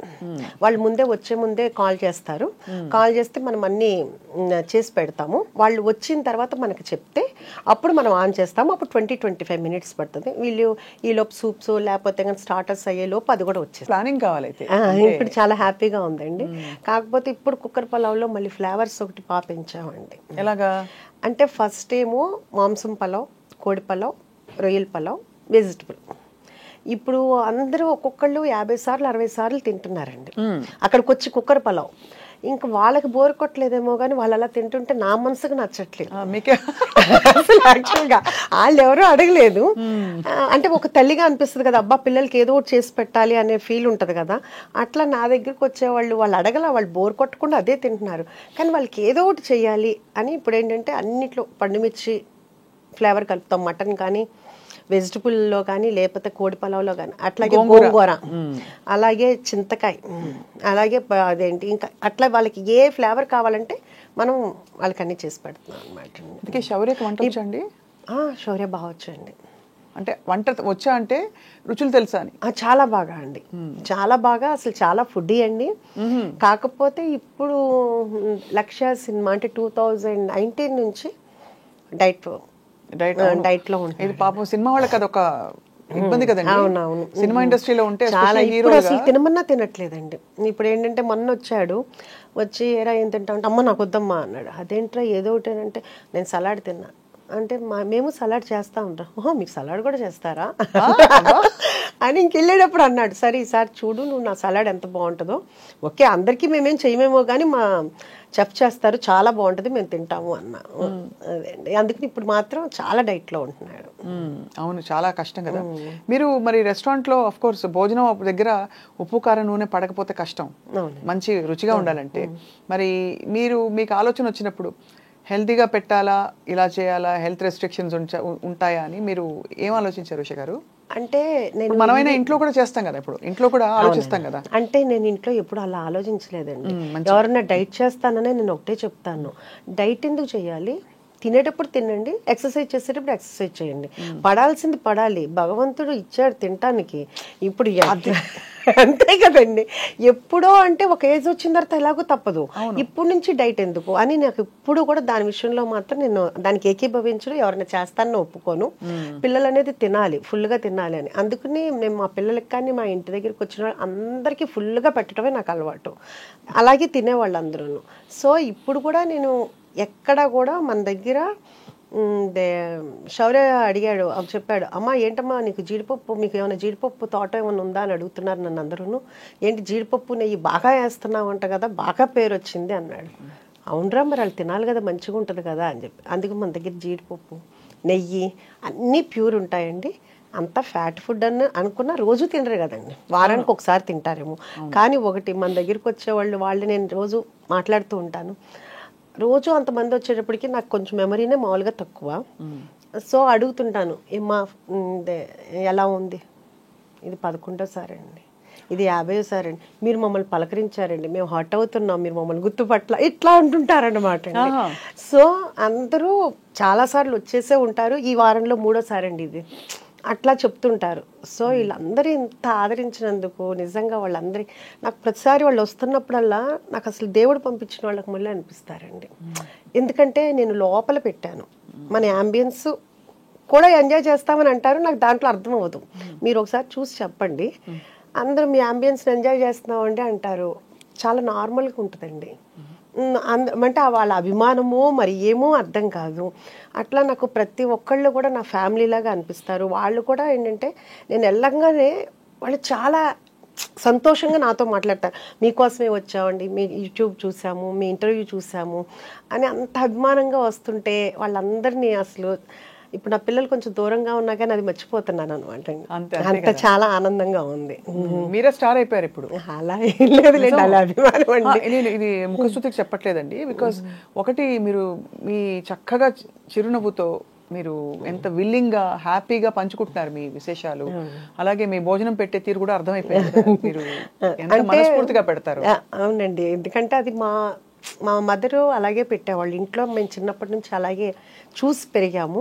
వాళ్ళు వచ్చే ముందే కాల్ చేస్తారు. కాల్ చేస్తే మనం అన్ని చేసి పెడతాము. వాళ్ళు వచ్చిన తర్వాత మనకి చెప్తే అప్పుడు మనం ఆన్ చేస్తాము. అప్పుడు 20-25 minutes పడుతుంది. వీళ్ళు ఈ లోపు సూప్స్ లేకపోతే స్టార్టర్స్ అయ్యే లోపు అది కూడా వచ్చేది. ప్లానింగ్ కావాలైతే ఇప్పుడు చాలా హ్యాపీగా ఉందండి. కాకపోతే ఇప్పుడు కుక్కర్ పలావ్లో మళ్ళీ ఫ్లేవర్స్ ఒకటి పెంచామండి. ఎలాగా అంటే ఫస్ట్ ఏమో మాంసం పలావ్, కోడి పలావ్, రొయ్యల పలావ్, వెజిటబుల్. ఇప్పుడు అందరూ ఒక్కొక్కళ్ళు 50 సార్లు 60 సార్లు తింటున్నారండి అక్కడికి వచ్చి కుక్కర్ పలావ్. ఇంకా వాళ్ళకి బోర్ కొట్టలేదేమో కానీ వాళ్ళు అలా తింటుంటే నా మనసుకు నచ్చట్లేదు. అసలు యాక్చువల్గా వాళ్ళు ఎవరూ అడగలేదు. అంటే ఒక తల్లిగా అనిపిస్తుంది కదా, అబ్బా పిల్లలకి ఏదో ఒకటి చేసి పెట్టాలి అనే ఫీల్ ఉంటుంది కదా. అట్లా నా దగ్గరికి వచ్చేవాళ్ళు అడగల, వాళ్ళు బోర్ కొట్టకుండా అదే తింటున్నారు. కానీ వాళ్ళకి ఏదో ఒకటి చెయ్యాలి అని ఇప్పుడు ఏంటంటే అన్నిట్లో పండుమిర్చి ఫ్లేవర్ కలుపుతాం, మటన్ కానీ వెజిటబుల్లో కానీ లేకపోతే కోడి పలావ్లో కానీ, అట్లాగే గోంగూర, అలాగే చింతకాయ, అలాగే అదేంటి ఇంకా అట్లా వాళ్ళకి ఏ ఫ్లేవర్ కావాలంటే మనం వాళ్ళకి అన్ని చేసి పెడుతున్నాం అనమాట. శౌర్యకి వంట వచ్చండి? శౌర్య బాగా వచ్చండి. అంటే వంట వచ్చా అంటే రుచులు తెలుసా అని? చాలా బాగా అండి, చాలా బాగా. అసలు చాలా ఫుడ్డీ అండి. కాకపోతే ఇప్పుడు లక్ష్య సినిమా అంటే 2019 నుంచి డైట్ లో ఉంటుంది. పాపం సినిమా వాళ్ళకి అదొక ఇబ్బంది కదండి. అవునవును, సినిమా ఇండస్ట్రీలో ఉంటే చాలా. ఇప్పుడు అసలు తినమన్నా తినట్లేదండి. ఇప్పుడు ఏంటంటే మొన్న వచ్చి ఏరా ఏం తింటా అంటే అమ్మ నాకు వద్దమ్మా అన్నాడు. అదేంట్రా ఏదో ఒకటి అంటే నేను సలాడ్ తిన్నా. అంటే మేము సలాడ్ చేస్తా ఉంటాం. ఓహో మీరు సలాడ్ కూడా చేస్తారా అని ఇంకెళ్ళేటప్పుడు అన్నాడు. సరే ఈసారి చూడు నువ్వు నా సలాడ్ ఎంత బాగుంటుందో. ఓకే అందరికీ మేమేం చేయమేమో కానీ మా చెఫ్ చేస్తారు, చాలా బాగుంటుంది, మేము తింటాము అన్నా. అదే అండి, అందుకని ఇప్పుడు మాత్రం చాలా డైట్లో ఉంటున్నాడు. అవును, చాలా కష్టం కదా. మీరు మరి రెస్టారెంట్లో ఆఫ్ కోర్స్ భోజనం దగ్గర ఉప్పు కారం నూనె పడకపోతే కష్టం, మంచి రుచిగా ఉండాలంటే. మరి మీకు ఆలోచన వచ్చినప్పుడు హెల్తీగా పెట్టాలా, ఇలా చేయాలా, హెల్త్ రెస్ట్రిక్షన్స్ ఉంటాయా అని మీరు ఏం ఆలోచించారు ఉష గారు? అంటే నేను మనమైనా ఇంట్లో కూడా చేస్తాం కదా, ఇప్పుడు ఇంట్లో కూడా ఆలోచిస్తాం కదా. అంటే నేను ఇంట్లో ఎప్పుడు అలా ఆలోచించలేదండి. ఎవరన్నా డైట్ చేస్తాననే నేను ఒకటే చెప్తాను, డైట్ ఎందుకు చేయాలి, తినేటప్పుడు తినండి, ఎక్సర్సైజ్ చేసేటప్పుడు ఎక్సర్సైజ్ చేయండి. పడాల్సింది పడాలి, భగవంతుడు ఇచ్చాడు తినటానికి. ఇప్పుడు అంతే కదండి, ఎప్పుడో అంటే ఒక ఏజ్ వచ్చిన తర్వాత ఎలాగో తప్పదు, ఇప్పుడు నుంచి డైట్ ఎందుకు అని నాకు ఇప్పుడు కూడా దాని విషయంలో మాత్రం నేను దానికి ఏకీభవించడం, ఎవరైనా చేస్తానని ఒప్పుకోను. పిల్లలు అనేది తినాలి, ఫుల్గా తినాలి అని. అందుకని నేను మా పిల్లలకి కానీ మా ఇంటి దగ్గరికి వచ్చిన అందరికీ ఫుల్గా పెట్టడమే నాకు అలవాటు. అలాగే తినేవాళ్ళు అందరూ. సో ఇప్పుడు కూడా నేను ఎక్కడ కూడా మన దగ్గర శౌర్య అడిగాడు, చెప్పాడు, అమ్మ ఏంటమ్మా నీకు జీడిపప్పు, మీకు ఏమైనా జీడిపప్పు తోట ఏమైనా ఉందా అని అడుగుతున్నారు నన్ను అందరూ. ఏంటి జీడిపప్పు నెయ్యి బాగా వేస్తున్నావు అంట కదా, బాగా పేరు వచ్చింది అన్నాడు. అవునరా మరి వాళ్ళు తినాలి కదా, మంచిగా ఉంటుంది కదా అని చెప్పి. అందుకు మన దగ్గర జీడిపప్పు నెయ్యి అన్నీ ప్యూర్ ఉంటాయండి. అంత ఫ్యాట్ ఫుడ్ అని అనుకున్నా రోజు తినరు కదండి, వారానికి ఒకసారి తింటారేమో. కానీ ఒకటి మన దగ్గరికి వచ్చేవాళ్ళు నేను రోజు మాట్లాడుతూ ఉంటాను, రోజు అంతమంది వచ్చేటప్పటికి నాకు కొంచెం మెమరీనే మామూలుగా తక్కువ. సో అడుగుతుంటాను, ఏమా ఎలా ఉంది, ఇది 11వ అండి, ఇది 50వ అండి, మీరు మమ్మల్ని పలకరించారండి, మేము హర్ట్ అవుతున్నాం, మీరు మమ్మల్ని గుర్తుపట్ల, ఇట్లా అంటుంటారన్నమాట. సో అందరూ చాలాసార్లు వచ్చేసే ఉంటారు, ఈ వారంలో 3వ అండి ఇది, అట్లా చెప్తుంటారు. సో వీళ్ళందరూ ఇంత ఆదరించినందుకు నిజంగా వాళ్ళందరి నాకు ప్రతిసారి వాళ్ళు వస్తున్నప్పుడల్లా నాకు అసలు దేవుడు పంపించిన వాళ్ళకి మళ్ళీ అనిపిస్తారండి. ఎందుకంటే నేను లోపల పెట్టాను, మన యాంబియన్స్ కూడా ఎంజాయ్ చేస్తామని అంటారు, నాకు దాంట్లో అర్థం అవ్వదు. మీరు ఒకసారి చూసి చెప్పండి, అందరూ మీ యాంబియన్స్ని ఎంజాయ్ చేస్తున్నామండి అంటారు, చాలా నార్మల్గా ఉంటుందండి. అంటే వాళ్ళ అభిమానమో మరి ఏమో అర్థం కాదు. అట్లా నాకు ప్రతి ఒక్కళ్ళు కూడా నా ఫ్యామిలీ లాగా అనిపిస్తారు. వాళ్ళు కూడా ఏంటంటే నేను వెళ్ళంగానే వాళ్ళు చాలా సంతోషంగా నాతో మాట్లాడతారు, మీకోసమే వచ్చామండి, మీ యూట్యూబ్ చూసాము, మీ ఇంటర్వ్యూ చూసాము అని అంత అభిమానంగా వస్తుంటే వాళ్ళందరినీ అసలు ఇప్పుడు నా పిల్లలు కొంచెం దూరంగా ఉన్నా కానీ అది మర్చిపోతున్నాను అనమాట. అంత చాలా ఆనందంగా ఉంది. మీరే స్టార్ అయిపోయారు ఇప్పుడు. అలా ఏం లేదు, అలా అభిమానం అండి. నేను ఇది ముఖస్తుతికి చెప్పట్లేదండి, బికాస్ ఒకటి మీరు మీ చక్కగా చిరునవ్వుతో మీరు ఎంత విల్లింగ్ గా హ్యాపీగా పంచుకుంటున్నారు మీ విశేషాలు, అలాగే మీ భోజనం పెట్టే తీరు కూడా అర్థమైపోయింది, మీరు ఎంత మనస్ఫూర్తిగా పెడతారు. అవునండి, ఎందుకంటే అది మా మదరు అలాగే పెట్టేవాళ్ళు ఇంట్లో, మేము చిన్నప్పటి నుంచి అలాగే చూసి పెరిగాము.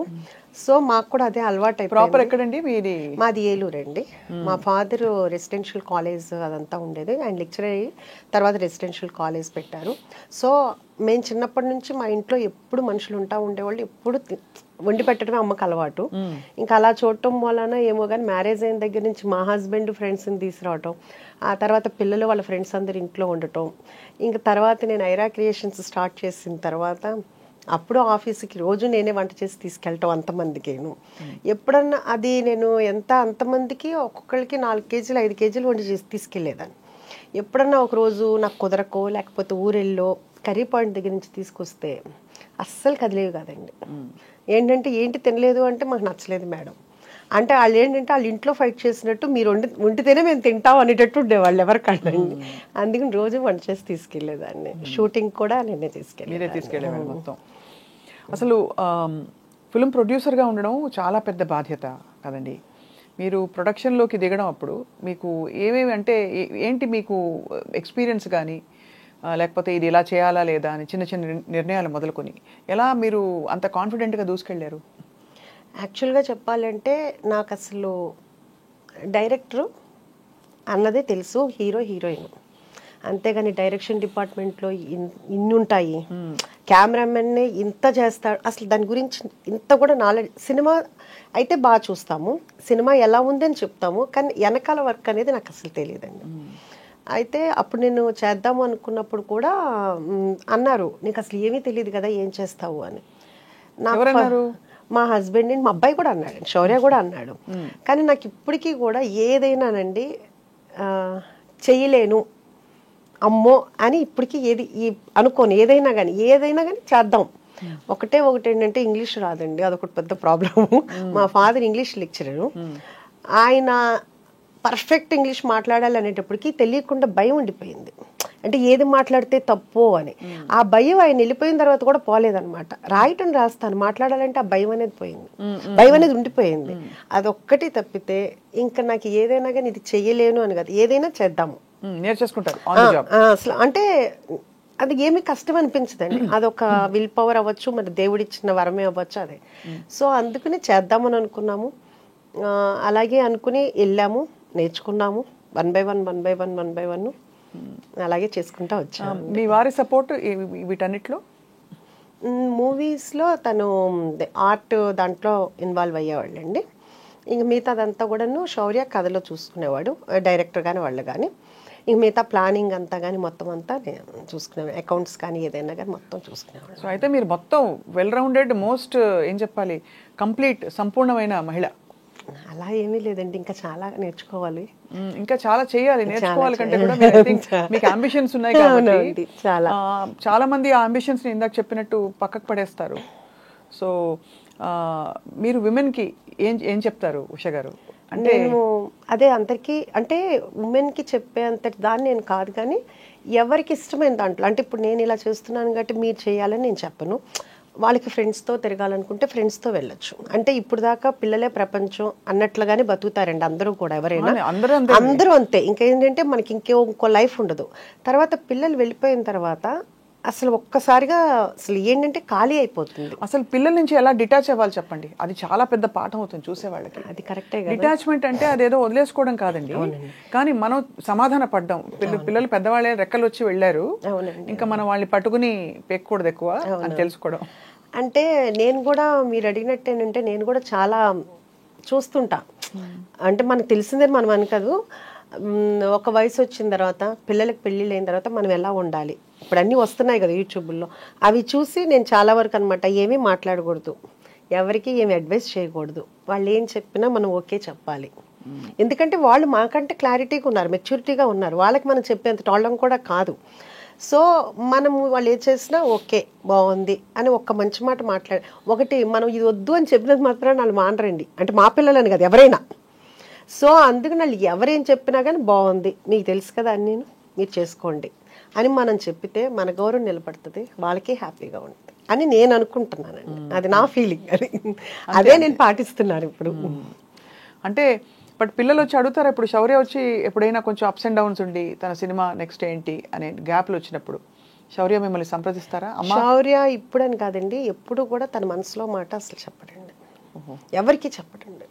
సో మాకు కూడా అదే అలవాటు అయిపోయింది. ప్రాపర్ ఎక్కడండి మీది? మాది ఏలూరు అండి. మా ఫాదర్ రెసిడెన్షియల్ కాలేజ్ అదంతా ఉండేది, ఆయన లెక్చరర్ అయ్యి తర్వాత రెసిడెన్షియల్ కాలేజ్ పెట్టారు. సో మేము చిన్నప్పటి నుంచి మా ఇంట్లో ఎప్పుడు మనుషులు ఉండేవాళ్ళు, ఎప్పుడు వండి పెట్టడమే అమ్మకు అలవాటు. ఇంకా అలా చూడటం వలన ఏమో కానీ మ్యారేజ్ అయిన దగ్గర నుంచి మా హస్బెండ్ ఫ్రెండ్స్ని తీసుకురావటం, ఆ తర్వాత పిల్లలు వాళ్ళ ఫ్రెండ్స్ అందరు ఇంట్లో ఉండటం, ఇంకా తర్వాత నేను ఐరా క్రియేషన్స్ స్టార్ట్ చేసిన తర్వాత అప్పుడు ఆఫీస్కి రోజు నేనే వంట చేసి తీసుకెళ్ళటం అంతమందికేను. ఎప్పుడన్నా అది నేను అంతమందికి ఒక్కొక్కరికి 4 కేజీలు 5 కేజీలు వండి చేసి తీసుకెళ్ళేదాన్ని. ఎప్పుడన్నా ఒకరోజు నాకు కుదరకో లేకపోతే ఊరెళ్ళో కర్రీ పాయింట్ దగ్గర నుంచి తీసుకొస్తే అస్సలు కదిలేవి కాదండి. ఏంటి తినలేదు అంటే మాకు నచ్చలేదు మేడం అంటే, వాళ్ళు ఏంటంటే వాళ్ళ ఇంట్లో ఫైట్ చేసినట్టు మీరు వండితేనే మేము తింటాం అనేటట్టు ఉండేవాళ్ళు ఎవరికండి. అందుకని రోజు వంట చేసి తీసుకెళ్ళేదాన్ని. షూటింగ్ కూడా నేనే తీసుకెళ్ళేవాళ్ళు మొత్తం. అసలు ఫిల్మ్ ప్రొడ్యూసర్గా ఉండడం చాలా పెద్ద బాధ్యత కదండి. మీరు ప్రొడక్షన్లోకి దిగడం అప్పుడు మీకు ఏమేమి అంటే ఏంటి మీకు ఎక్స్పీరియన్స్ కానీ, లేకపోతే ఇది ఇలా చేయాలా లేదా అని చిన్న చిన్న నిర్ణయాలు మొదలుకొని ఎలా మీరు అంత కాన్ఫిడెంట్గా దూసుకెళ్ళారు? యాక్చువల్గా చెప్పాలంటే నాకు అసలు డైరెక్టరు అన్నదే తెలుసు, హీరో హీరోయిన్, అంతేగాని డైరెక్షన్ డిపార్ట్మెంట్లో ఇన్ని ఉంటాయి, కెమెరామెన్నే ఇంత చేస్తాడు, అసలు దాని గురించి ఇంత కూడా నాలెడ్జ్. సినిమా అయితే బాగా చూస్తాము, సినిమా ఎలా ఉంది అని చెప్తాము, కానీ వెనకాల వర్క్ అనేది నాకు అసలు తెలియదండి. అయితే అప్పుడు నేను చేద్దాము అనుకున్నప్పుడు కూడా అన్నారు, నీకు అసలు ఏమీ తెలియదు కదా, ఏం చేస్తావు అని. నాకు మా హస్బెండ్ మా అబ్బాయి కూడా అన్నాడు, శౌర్య కూడా అన్నాడు. కానీ నాకు ఇప్పటికీ కూడా ఏదైనానండి చేయలేను అమ్మో అని ఇప్పటికీ అనుకోను. ఏదైనా కానీ చేద్దాం. ఒకటి ఏంటంటే ఇంగ్లీష్ రాదండి, అదొకటి పెద్ద ప్రాబ్లము. మా ఫాదర్ ఇంగ్లీష్ లెక్చరరు. ఆయన పర్ఫెక్ట్ ఇంగ్లీష్ మాట్లాడాలి అనేటప్పటికి తెలియకుండా భయం ఉండిపోయింది. అంటే ఏది మాట్లాడితే తప్పు అని. ఆ భయం ఆయన వెళ్ళిపోయిన తర్వాత కూడా పోలేదనమాట. రాయటం రాస్తాను, మాట్లాడాలంటే ఆ భయం అనేది పోయింది, భయం అనేది ఉండిపోయింది. అదొక్కటి తప్పితే ఇంకా నాకు ఏదైనా కానీ ఇది చెయ్యలేను అని కాదు, ఏదైనా చేద్దాము నేర్చేసుకుంటారు అసలు. అంటే అది ఏమి కష్టం అనిపించదండి, అదొక విల్ పవర్ అవ్వచ్చు, మరి దేవుడిచ్చిన వరమే అవ్వచ్చు అదే. సో అందుకని చేద్దామని అనుకున్నాము. అలాగే అనుకుని వెళ్ళాము, నేర్చుకున్నాము. 1 by 1 అలాగే చేసుకుంటా వచ్చాము. మీ వారి సపోర్ట్ వీటన్నిటిలో? మూవీస్లో తను ఆర్ట్ దాంట్లో ఇన్వాల్వ్ అయ్యేవాళ్ళండి. ఇంక మిగతాదంతా కూడాను శౌర్య కథలో చూసుకునేవాడు, డైరెక్టర్ కానీ వాళ్ళు కానీ. ఇంక మిగతా ప్లానింగ్ అంతా కానీ మొత్తం అంతా నేను చూసుకునేవాడు, అకౌంట్స్ కానీ ఏదైనా కానీ మొత్తం చూసుకునేవాడు. సో అయితే మీరు మొత్తం వెల్ రౌండెడ్, మోస్ట్ ఏం చెప్పాలి, కంప్లీట్ సంపూర్ణమైన మహిళ. అలా ఏమీ లేదండి, ఇంకా చాలా నేర్చుకోవాలి, ఇంకా చాలా చేయాలి. నేర్చుకోవాలి కంటే కూడా మీకు అంబిషన్స్ ఉన్నాయి కాబట్టి చాలా మంది ఆ అంబిషన్స్ ని ఇందాక చెప్పినట్టు పక్కకు పడేస్తారు. సో మీరు విమెన్ కి ఏం చెప్తారు ఉష గారు? అంటే నేను అదే అందరికీ, అంటే ఉమెన్ కి చెప్పే అంతటి దాన్ని నేను కాదు, కానీ ఎవరికి ఇష్టమైన దాంట్లో. అంటే ఇప్పుడు నేను ఇలా చేస్తున్నాను కాబట్టి మీరు చేయాలని నేను చెప్పను. వాళ్ళకి ఫ్రెండ్స్తో తిరగాలనుకుంటే ఫ్రెండ్స్తో వెళ్ళొచ్చు. అంటే ఇప్పుడు దాకా పిల్లలే ప్రపంచం అన్నట్లుగానే బతుకుతారండి అందరూ కూడా, ఎవరైనా అందరూ అంతే. ఇంకేంటంటే మనకి ఇంకో లైఫ్ ఉండదు. తర్వాత పిల్లలు వెళ్ళిపోయిన తర్వాత అసలు ఒక్కసారిగా అసలు ఏంటంటే ఖాళీ అయిపోతుంది. అసలు పిల్లల నుంచి ఎలా డిటాచ్ అవ్వాలి చెప్పండి, అది చాలా పెద్ద పాఠం అవుతుంది చూసే వాళ్ళకి. అది కరెక్టే. డిటాచ్మెంట్ అంటే అదేదో వదిలేసుకోవడం కాదండి, కానీ మనం సమాధాన పడ్డాం. పిల్లలు పెద్దవాళ్ళే రెక్కలు వచ్చి వెళ్ళారు, ఇంకా మనం వాళ్ళని పట్టుకుని పెక్కకూడదు ఎక్కువ అని తెలుసుకోవడం. అంటే నేను కూడా మీరు అడిగినట్టు ఏంటంటే నేను కూడా చాలా చూస్తుంటా. అంటే మనకు తెలిసిందే మనం అనుకోదు, ఒక వయసు వచ్చిన తర్వాత పిల్లలకి పెళ్ళిళ్ళు అయిన తర్వాత మనం ఎలా ఉండాలి, ఇప్పుడు అన్నీ వస్తున్నాయి కదా యూట్యూబ్లో, అవి చూసి నేను చాలా వరకు అనమాట ఏమీ మాట్లాడకూడదు, ఎవరికి ఏమి అడ్వైస్ చేయకూడదు. వాళ్ళు ఏం చెప్పినా మనం ఓకే చెప్పాలి. ఎందుకంటే వాళ్ళు మాకంటే క్లారిటీగా ఉన్నారు, మెచ్యూరిటీగా ఉన్నారు, వాళ్ళకి మనం చెప్పేంత టోళ్ళం కూడా కాదు. సో మనము వాళ్ళు ఏం చేసినా ఓకే బాగుంది అని ఒక్క మంచి మాట ఒకటి మనం ఇది వద్దు అని చెప్పినది మాత్రం వాళ్ళు మానరండి. అంటే మా పిల్లలని కదా ఎవరైనా. సో అందుకని వాళ్ళు ఎవరేం చెప్పినా కానీ బాగుంది, మీకు తెలుసు కదా అని మీరు చేసుకోండి అని మనం చెప్పితే మన గౌరవం నిలబడుతుంది, వాళ్ళకి హ్యాపీగా ఉంటుంది అని నేను అనుకుంటున్నానండి. అది నా ఫీలింగ్, అది అదే నేను పాటిస్తున్నాను ఇప్పుడు. అంటే బట్ పిల్లలు వచ్చి అడుగుతారా ఇప్పుడు? శౌర్య వచ్చి ఎప్పుడైనా కొంచెం అప్స్ అండ్ డౌన్స్ ఉండి తన సినిమా నెక్స్ట్ ఏంటి అనే గ్యాప్లు వచ్చినప్పుడు శౌర్య మిమ్మల్ని సంప్రదిస్తారా? శౌర్య ఇప్పుడని కాదండి, ఎప్పుడు కూడా తన మనసులో మాట అసలు చెప్పడండి, ఎవరికి చెప్పడండి.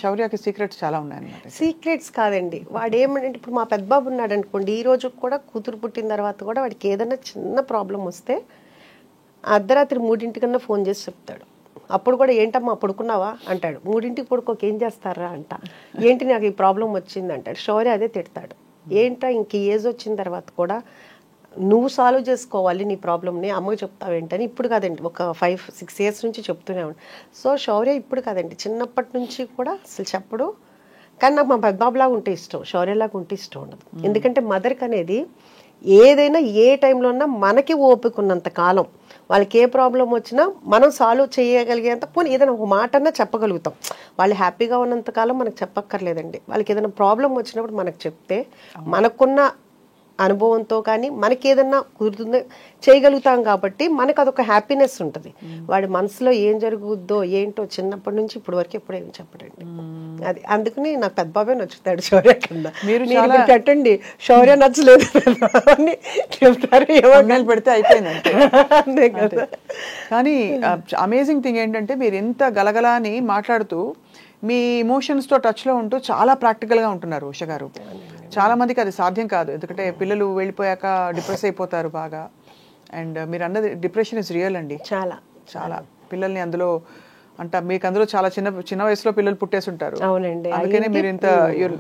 శౌర్యకి సీక్రెట్స్ చాలా ఉన్నాయన్నమాట. సీక్రెట్స్ కాదండి, వాడు ఏమంటే ఇప్పుడు మా పెద్ద బాబు ఉన్నాడు అనుకోండి, ఈ రోజు కూడా కూతురు పుట్టిన తర్వాత కూడా వాడికి ఏదైనా చిన్న ప్రాబ్లం వస్తే అర్ధరాత్రి 3 ఫోన్ చేసి చెప్తాడు. అప్పుడు కూడా ఏంటమ్మా పడుకున్నావా అంటాడు. 3 పడుకోక ఏం చేస్తారా అంట, ఏంటి నాకు ఈ ప్రాబ్లం వచ్చింది అంటాడు. శౌర్య అదే తిడతాడు, ఏంటా ఇంక ఏజ్ వచ్చిన తర్వాత కూడా నువ్వు సాల్వ్ చేసుకోవాలి నీ ప్రాబ్లమ్ని, అమ్మకి చెప్తావేంటని. ఇప్పుడు కాదండి, ఒక 5-6 years నుంచి చెప్తూనే ఉన్నాడు. సో శౌర్య ఇప్పుడు కాదండి, చిన్నప్పటి నుంచి కూడా అసలు చెప్పడు. కానీ నాకు మా పెద్దబాబులాగా ఉంటే ఇష్టం, శౌర్యలాగా ఉంటే ఇష్టం ఉండదు. ఎందుకంటే మదర్కి అనేది ఏదైనా ఏ టైంలో ఉన్నా మనకి ఓపిక ఉన్నంత కాలం వాళ్ళకి ఏ ప్రాబ్లం వచ్చినా మనం సాల్వ్ చేయగలిగేంత, పోనీ ఏదైనా ఒక మాట అన్నా చెప్పగలుగుతాం. వాళ్ళు హ్యాపీగా ఉన్నంత కాలం మనకు చెప్పక్కర్లేదండి. వాళ్ళకి ఏదైనా ప్రాబ్లం వచ్చినప్పుడు మనకు చెప్తే మనకున్న అనుభవంతో కానీ మనకి ఏదన్నా కుదురుతుందో చేయగలుగుతాం కాబట్టి మనకు అదొక హ్యాపీనెస్ ఉంటుంది. వాడి మనసులో ఏం జరుగుద్దో ఏంటో చిన్నప్పటి నుంచి ఇప్పుడు వరకు ఎప్పుడు ఏమి చెప్పడండి. అది అందుకని నాకు పెద్ద బాబే నచ్చుతాడు శౌర్య కన్నా. మీరు పెట్టండి శౌర్య నచ్చలేదు అని చెప్తారు, ఏమో పెడితే అయిపోయింది కదా. కానీ అమేజింగ్ థింగ్ ఏంటంటే మీరు ఎంత గలగలా అని మాట్లాడుతూ మీ ఇమోషన్స్తో టచ్లో ఉంటూ చాలా ప్రాక్టికల్గా ఉంటున్నారు ఉష గారు. చాలా మందికి అది సాధ్యం కాదు, ఎందుకంటే పిల్లలు వెళ్ళిపోయాక డిప్రెస్ అయిపోతారు బాగా. అండ్ మీరు అన్నది డిప్రెషన్ ఇస్ రియల్ అండి, చాలా చాలా. పిల్లల్ని అందులో మీకు అందులో చాలా చిన్న వయసులో పిల్లలు పుట్టేసి ఉంటారు. అవునండి, అందుకనే మీరు ఇంత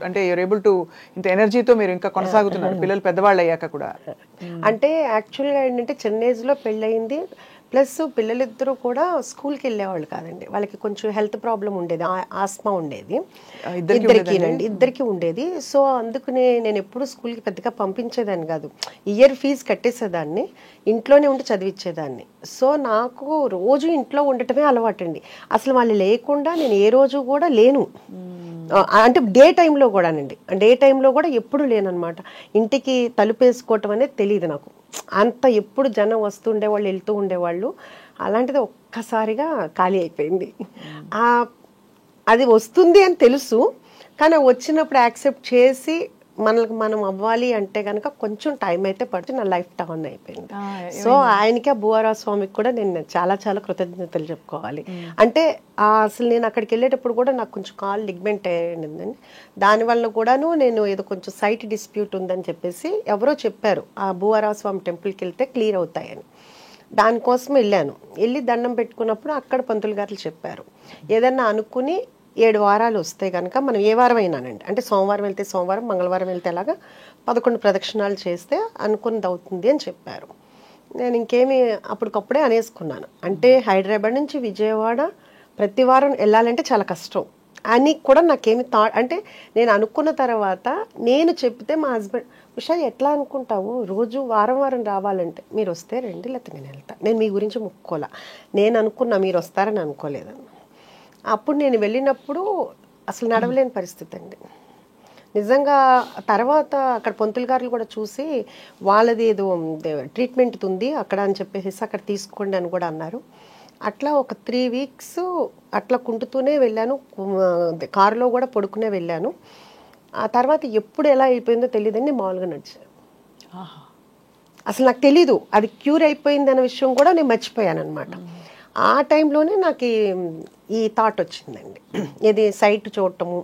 అంటే యూర్ ఏబుల్ టు ఇంత ఎనర్జీతో మీరు ఇంకా కొనసాగుతున్నారు పిల్లలు పెద్దవాళ్ళు అయ్యాక కూడా. అంటే యాక్చువల్గా ఏంటంటే చిన్న ఏజ్లో పెళ్ళయింది, ప్లస్ పిల్లలిద్దరూ కూడా స్కూల్కి వెళ్ళేవాళ్ళు కాదండి, వాళ్ళకి కొంచెం హెల్త్ ప్రాబ్లం ఉండేది, ఆస్మా ఉండేది ఇద్దరికి ఉండేది. సో అందుకనే నేను ఎప్పుడు స్కూల్కి పెద్దగా పంపించేదాన్ని కాదు, ఇయర్ ఫీజు కట్టేసేదాన్ని, ఇంట్లోనే ఉండి చదివించేదాన్ని. సో నాకు రోజు ఇంట్లో ఉండటమే అలవాటండి, అసలు వాళ్ళు లేకుండా నేను ఏ రోజు కూడా లేను. అంటే డే టైంలో కూడానండి, డే టైంలో కూడా ఎప్పుడు లేనమాట. ఇంటికి తలుపు వేసుకోవటం అనేది తెలియదు నాకు, అంత ఎప్పుడు జనం వస్తుండేవాళ్ళు వెళ్తూ ఉండేవాళ్ళు. అలాంటిది ఒక్కసారిగా ఖాళీ అయిపోయింది. అది వస్తుంది అని తెలుసు, కానీ వచ్చినప్పుడు యాక్సెప్ట్ చేసి మనకి మనం అవ్వాలి అంటే కనుక కొంచెం టైం అయితే పడుతుంది. నా లైఫ్ టర్న్ అయిపోయింది. సో ఆయనకి, భూవరాజ స్వామికి కూడా నేను చాలా చాలా కృతజ్ఞతలు చెప్పుకోవాలి. అంటే అసలు నేను అక్కడికి వెళ్ళేటప్పుడు కూడా నాకు కొంచెం కాల్ లిగ్మెంట్ అయ్యిందండి, దానివల్ల కూడాను నేను ఏదో కొంచెం సైట్ డిస్ప్యూట్ ఉందని చెప్పేసి ఎవరో చెప్పారు, ఆ భూవరాజ స్వామి టెంపుల్కి వెళ్తే క్లియర్ అవుతాయని. దానికోసం వెళ్ళి దండం పెట్టుకున్నప్పుడు అక్కడ పంతులు గారు చెప్పారు, ఏదన్నా అనుకుని 7 వారాలు వస్తే కనుక మనం ఏ వారం అయినానండి, అంటే సోమవారం వెళ్తే సోమవారం, మంగళవారం వెళ్తే అలాగా 11 ప్రదక్షిణాలు చేస్తే అనుకున్నది అవుతుంది అని చెప్పారు. నేను ఇంకేమి అప్పటికప్పుడే అనేసుకున్నాను. అంటే హైదరాబాద్ నుంచి విజయవాడ ప్రతి వారం వెళ్ళాలంటే చాలా కష్టం అని కూడా నాకేమి అంటే నేను అనుకున్న తర్వాత నేను చెప్తే మా హస్బెండ్, ఉషా ఎట్లా అనుకుంటావు, రోజు వారం వారం రావాలంటే, మీరు వస్తే రండి లేకపోతే నేను వెళ్తాను, నేను మీ గురించి ముక్కోలా, నేను అనుకున్నా మీరు వస్తారని అనుకోలేదన్న. అప్పుడు నేను వెళ్ళినప్పుడు అసలు నడవలేని పరిస్థితి అండి నిజంగా. తర్వాత అక్కడ పంతులు గారులు కూడా చూసి వాళ్ళది ఏదో ట్రీట్మెంట్ ఉంది అక్కడ అని చెప్పేసి అక్కడ తీసుకోండి అని కూడా అన్నారు. అట్లా ఒక 3 వీక్స్ అట్లా కుంటుతూనే వెళ్ళాను, కారులో కూడా పడుకునే వెళ్ళాను. ఆ తర్వాత ఎప్పుడు ఎలా అయిపోయిందో తెలియదండి, మామూలుగా నడిచాను. అసలు నాకు తెలీదు అది క్యూర్ అయిపోయింది అనే విషయం కూడా నేను మర్చిపోయాను అనమాట. ఆ టైంలోనే నాకు ఈ థాట్ వచ్చిందండి, ఇది సైట్ చూడటము,